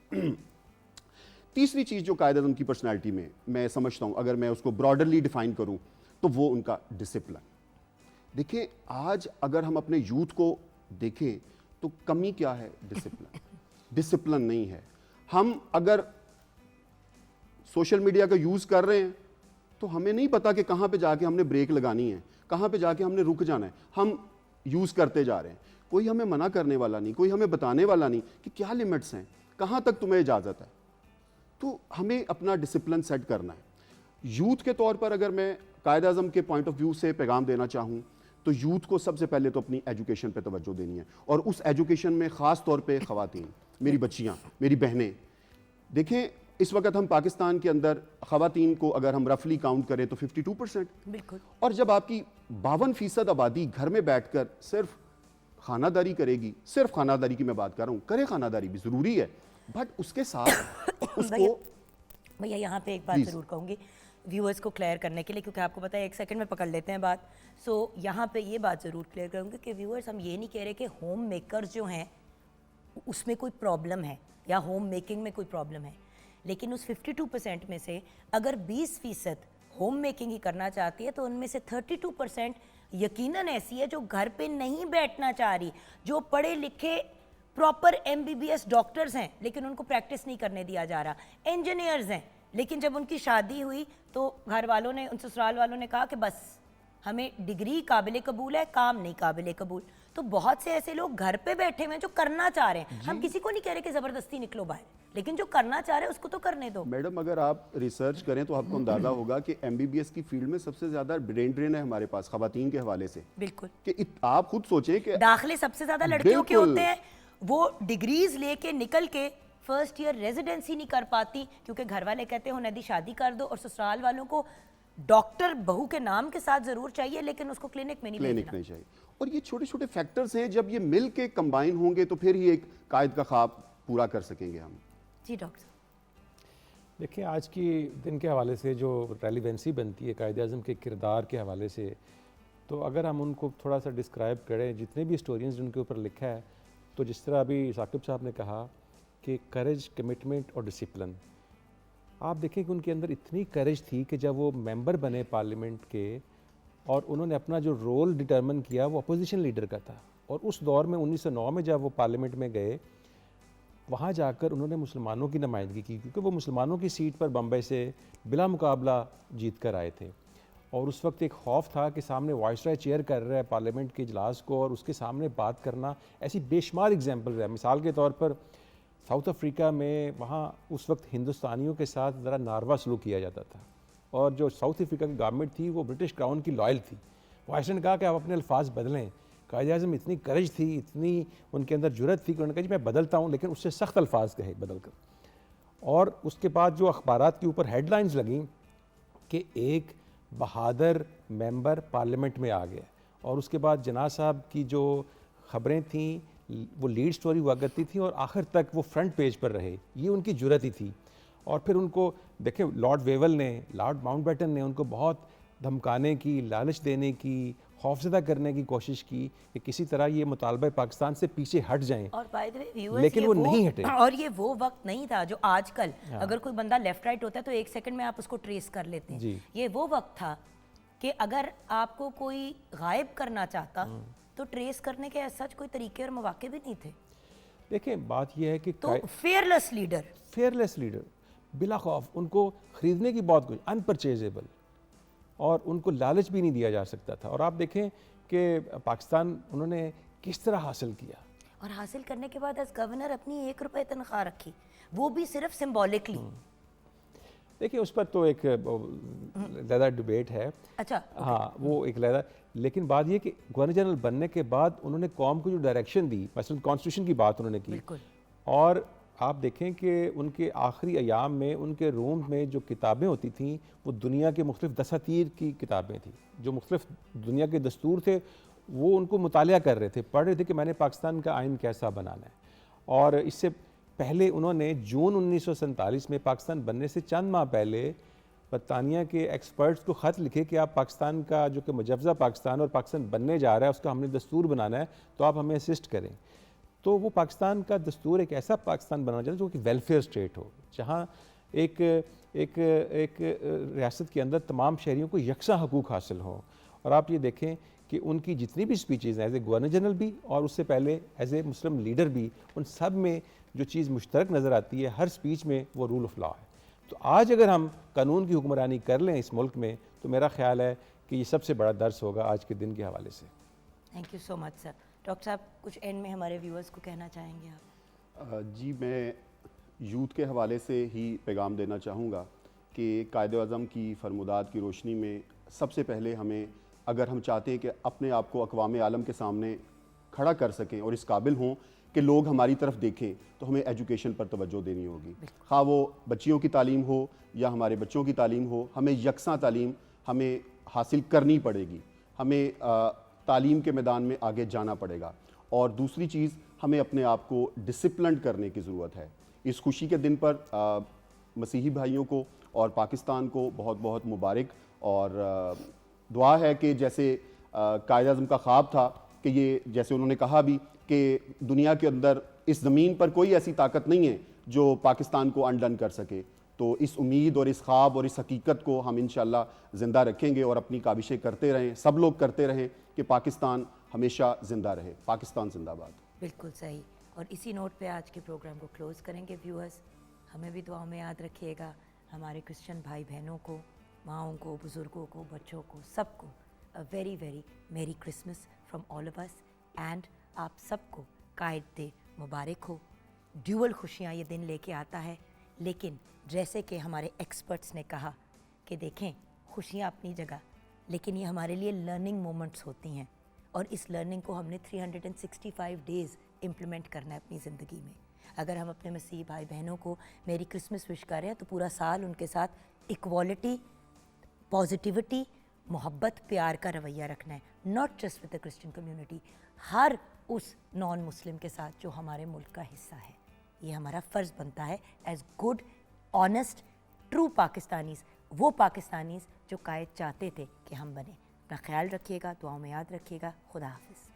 S7: तीसरी चीज़ जो कायदे आज़म की पर्सनैलिटी में मैं समझता हूँ, अगर मैं उसको ब्रॉडरली डिफाइन करूँ तो वो उनका डिसिप्लिन। देखिए आज अगर हम अपने यूथ को देखें तो कमी क्या है, डिसिप्लिन। डिसिप्लिन नहीं है। हम अगर सोशल मीडिया का यूज़ कर रहे हैं तो हमें नहीं पता कि कहाँ पे जाके हमने ब्रेक लगानी है, कहाँ पे जाके हमने रुक जाना है। हम यूज़ करते जा रहे हैं, कोई हमें मना करने वाला नहीं, कोई हमें बताने वाला नहीं कि क्या लिमिट्स हैं, कहाँ तक तुम्हें इजाज़त है। तो हमें अपना डिसिप्लिन सेट करना है। यूथ के तौर पर अगर मैं कायदे आज़म के पॉइंट ऑफ व्यू से पैगाम देना चाहूँ तो यूथ को सबसे पहले तो अपनी एजुकेशन पे तवज्जो देनी है, और उस एजुकेशन में ख़ास तौर पे ख़वातीन, मेरी बच्चियाँ, मेरी बहनें। देखें इस वक्त हम पाकिस्तान के अंदर ख़वातीन को अगर हम रफली काउंट करें तो 52%।
S1: बिल्कुल।
S7: और जब आपकी 52% आबादी घर में बैठकर सिर्फ खानादारी करेगी, सिर्फ खानादारी की मैं बात कर रहा हूँ, करे खानादारी भी ज़रूरी है, बट उसके साथ उसको
S1: भैया यहाँ पे एक बात
S7: Please.
S1: ज़रूर कहूँगी व्यूअर्स को क्लियर करने के लिए, क्योंकि आपको पता है 1 सेकंड में पकड़ लेते हैं बात। सो यहाँ पे ये बात ज़रूर क्लियर करूँगी कि व्यूअर्स हम ये नहीं कह रहे कि होम मेकर्स जो हैं उसमें कोई प्रॉब्लम है या होम मेकिंग में कोई प्रॉब्लम है, लेकिन उस 52% में से अगर 20% होम मेकिंग ही करना चाहती है तो उनमें से 32% यकीनन ऐसी है जो घर पे नहीं बैठना चाह रही, जो पढ़े लिखे प्रॉपर MBBS डॉक्टर्स हैं लेकिन उनको प्रैक्टिस नहीं करने दिया जा रहा, इंजीनियर्स हैं लेकिन जब उनकी शादी हुई तो घर वालों ने, उन ससुराल वालों ने कहा कि बस हमें डिग्री काबिल कबूल है, काम नहीं काबिल कबूल। तो बहुत से ऐसे लोग घर पे बैठे हुए हैं जो करना चाह रहे हैं। हम किसी को नहीं कह रहे कि ज़बरदस्ती निकलो बाहर, लेकिन जो करना चाह रहे हैं उसको तो करने दो।
S7: मैडम अगर आप रिसर्च करें तो आपको अंदाजा होगा कि MBBS की फील्ड में सबसे ज्यादा ब्रेन ड्रेन है हमारे पास ख़वातीन के हवाले से।
S1: बिल्कुल।
S7: कि आप खुद सोचें कि
S1: दाखिले सबसे ज़्यादा लड़कियों के
S7: बिल्कुल।
S1: होते हैं, वो डिग्रीज लेके निकल के फर्स्ट ईयर रेजिडेंसी नहीं कर पाती क्योंकि घर वाले कहते हैं नदी शादी कर दो, और ससुराल वालों को डॉक्टर बहू के नाम के साथ जरूर चाहिए लेकिन उसको क्लिनिक में नहीं
S7: क्लिनिक
S1: भेजना।
S7: नहीं चाहिए। और ये छोटे छोटे फैक्टर्स हैं, जब ये मिल के कंबाइन होंगे तो फिर ही एक कायद का ख्वाब पूरा कर सकेंगे हम।
S1: जी डॉक्टर साहब।
S6: देखिए आज की दिन के हवाले से जो रेलिवेंसी बनती है कायदे आज़म के किरदार के हवाले से, तो अगर हम उनको थोड़ा सा डिस्क्राइब करें, जितने भी हिस्टोरियंस जिनके ऊपर लिखा है, तो जिस तरह अभी साकिब साहब ने कहा कि करेज, कमिटमेंट और डिसिप्लिन, आप देखें कि उनके अंदर इतनी करेज थी कि जब वो मेंबर बने पार्लियामेंट के और उन्होंने अपना जो रोल डिटर्मिन किया वो अपोजिशन लीडर का था, और उस दौर में 1909 में जब वो पार्लियामेंट में गए वहाँ जाकर उन्होंने मुसलमानों की नुमाइंदगी की, क्योंकि वो मुसलमानों की सीट पर बम्बई से बिला मुकाबला जीत कर आए थे। और उस वक्त एक खौफ था कि सामने वाइसराय चेयर कर रहा है पार्लियामेंट के इजलास को और उसके सामने बात करना, ऐसी बेशुमार एग्जाम्पल है। मिसाल के तौर पर साउथ अफ्रीका में वहाँ उस वक्त हिंदुस्तानियों के साथ ज़रा नारवा सलूक किया जाता था, और जो साउथ अफ्रीका की गवर्नमेंट थी वो ब्रिटिश क्राउन की लॉयल थी। वाइसराय ने कहा कि आप अपने अल्फाज बदलें। कायदे आज़म इतनी करेज थी, इतनी उनके अंदर जुरत थी कि उन्होंने कहा जी मैं बदलता हूँ, लेकिन उससे सख्त अल्फाज कहे बदल कर। और उसके बाद जो अखबारात के ऊपर हेडलाइंस लगी कि एक बहादुर मेंबर पार्लियामेंट में आ गया, और उसके बाद जना साहब की जो ख़बरें थीं वो लीड स्टोरी हुआ करती थी और आखिर तक वो फ्रंट पेज पर रहे, ये उनकी जुरत ही थी। और फिर उनको देखें लॉर्ड वेवल ने, लॉर्ड माउंटबेटन ने उनको बहुत धमकाने की, लालच देने की, खौफजदा करने की कोशिश की कि किसी तरह ये मुतालबा पाकिस्तान से पीछे हट जाएं,
S1: और बाय द वे व्यूअर्स,
S6: लेकिन वो नहीं हटे।
S1: और ये वो वक्त नहीं था जो आजकल अगर कोई बंदा लेफ्ट राइट होता है तो 1 सेकंड में आप उसको ट्रेस कर लेते हैं। ये वो वक्त था कि अगर आपको कोई गायब करना चाहता तो ट्रेस करने के ऐसा कोई तरीके और मौके भी नहीं थे।
S6: देखें बात यह है कि
S1: तो फेयरलेस लीडर
S6: बिला खौफ उनको ख़रीदने की बहुत कुछ अनपरचेजेबल, और उनको लालच भी नहीं दिया जा सकता था। और आप देखें कि पाकिस्तान उन्होंने किस तरह हासिल किया,
S1: और हासिल करने के बाद एज गवर्नर अपनी 1 रुपए तनख्वाह रखी, वो भी सिर्फ सिंबॉलिकली।
S6: देखिए उस पर तो एक ज़्यादा डिबेट है।
S1: अच्छा
S6: हाँ वो एक ज़्यादा, लेकिन बात ये कि गवर्नर जनरल बनने के बाद उन्होंने कौम को जो डायरेक्शन दी, मसलन कॉन्स्टिट्यूशन की बात उन्होंने की,
S1: बिल्कुल।
S6: और आप देखें कि उनके आखिरी अयाम में उनके रूम में जो किताबें होती थीं वो दुनिया के मुख्तलिफ दसातीर की किताबें थी, जो मुख्तलिफ दुनिया के दस्तूर थे वो उनको मुतालिया कर रहे थे, पढ़ रहे थे कि मैंने पाकिस्तान का आइन कैसा बनाना है। और इससे पहले उन्होंने जून 1947 में पाकिस्तान बनने से चंद माह पहले बरतानिया के एक्सपर्ट्स को ख़त लिखे कि आप पाकिस्तान का जो कि मुजव्ज़ा पाकिस्तान और पाकिस्तान बनने जा रहा है उसका हमने दस्तूर बनाना है, तो आप हमें असिस्ट करें। तो वो पाकिस्तान का दस्तूर एक ऐसा पाकिस्तान बनाना चाहते जो कि वेलफेयर स्टेट हो, जहाँ एक एक एक रियासत के अंदर तमाम शहरियों को यकसा हकूक़ हासिल हो। और आप ये देखें कि उनकी जितनी भी स्पीचेज़ हैं एज ए गवर्नर जनरल भी और उससे पहले एज ए मुस्लिम लीडर भी, उन सब में जो चीज़ मुश्तरक नज़र आती है हर स्पीच में वो रूल ऑफ लॉ है। तो आज अगर हम कानून की हुक्मरानी कर लें इस मुल्क में तो मेरा ख्याल है कि ये सबसे बड़ा दर्स होगा आज के दिन के हवाले से।
S1: Thank you so much sir. Doctor साहब कुछ एंड में हमारे व्यूअर्स को कहना चाहेंगे आप?
S7: जी मैं यूथ के हवाले से ही पैगाम देना चाहूँगा कि कायद-ए-आज़म की फरमुदात की रोशनी में सबसे पहले हमें, अगर हम चाहते हैं कि अपने आप को अक़वाम आलम के सामने खड़ा कर सकें और इस काबिल हों कि लोग हमारी तरफ देखें, तो हमें एजुकेशन पर तवज्जो देनी होगी। ख़ाह वो बच्चियों की तालीम हो या हमारे बच्चों की तालीम हो, हमें यकसा तालीम हमें हासिल करनी पड़ेगी। हमें तालीम के मैदान में आगे जाना पड़ेगा। और दूसरी चीज़, हमें अपने आप को डिसिप्लिन करने की ज़रूरत है। इस खुशी के दिन पर मसीही भाइयों को और पाकिस्तान को बहुत बहुत मुबारक, और दुआ है कि जैसे कायद-ए-आज़म का ख्वाब था कि ये, जैसे उन्होंने कहा भी कि दुनिया के अंदर इस ज़मीन पर कोई ऐसी ताकत नहीं है जो पाकिस्तान को अनडन कर सके, तो इस उम्मीद और इस ख्वाब और इस हकीकत को हम इंशाअल्लाह ज़िंदा रखेंगे और अपनी काबिशें करते रहें, सब लोग करते रहें कि पाकिस्तान हमेशा ज़िंदा रहे। पाकिस्तान जिंदाबाद।
S1: बिल्कुल सही। और इसी नोट पे आज के प्रोग्राम को क्लोज़ करेंगे व्यूअर्स। हमें भी दुआओं में याद रखिएगा, हमारे क्रिश्चियन भाई बहनों को, माँओं को, बुज़ुर्गों को, बच्चों को, सबको अ वेरी वेरी मेरी Christmas from all of us. And आप सबको कायद मुबारक हो। ड्यूअल खुशियाँ ये दिन लेके आता है, लेकिन जैसे कि हमारे एक्सपर्ट्स ने कहा कि देखें खुशियाँ अपनी जगह, लेकिन ये हमारे लिए लर्निंग मोमेंट्स होती हैं, और इस लर्निंग को हमने 365 डेज़ इम्प्लीमेंट करना है अपनी ज़िंदगी में। अगर हम अपने मसीही भाई बहनों को मेरी क्रिसमस विश कर रहे हैं तो पूरा साल उनके साथ इक्वालिटी, पॉजिटिविटी, मोहब्बत, प्यार का रवैया रखना है। Not just with the Christian community, हर उस नॉन मुस्लिम के साथ जो हमारे मुल्क का हिस्सा है। ये हमारा फ़र्ज़ बनता है as good, honest, true Pakistanis, वो पाकिस्तानीज़ जो कायद चाहते थे कि हम बने। अपना ख्याल रखिएगा, दुआओं में याद रखिएगा। खुदा हाफिज़।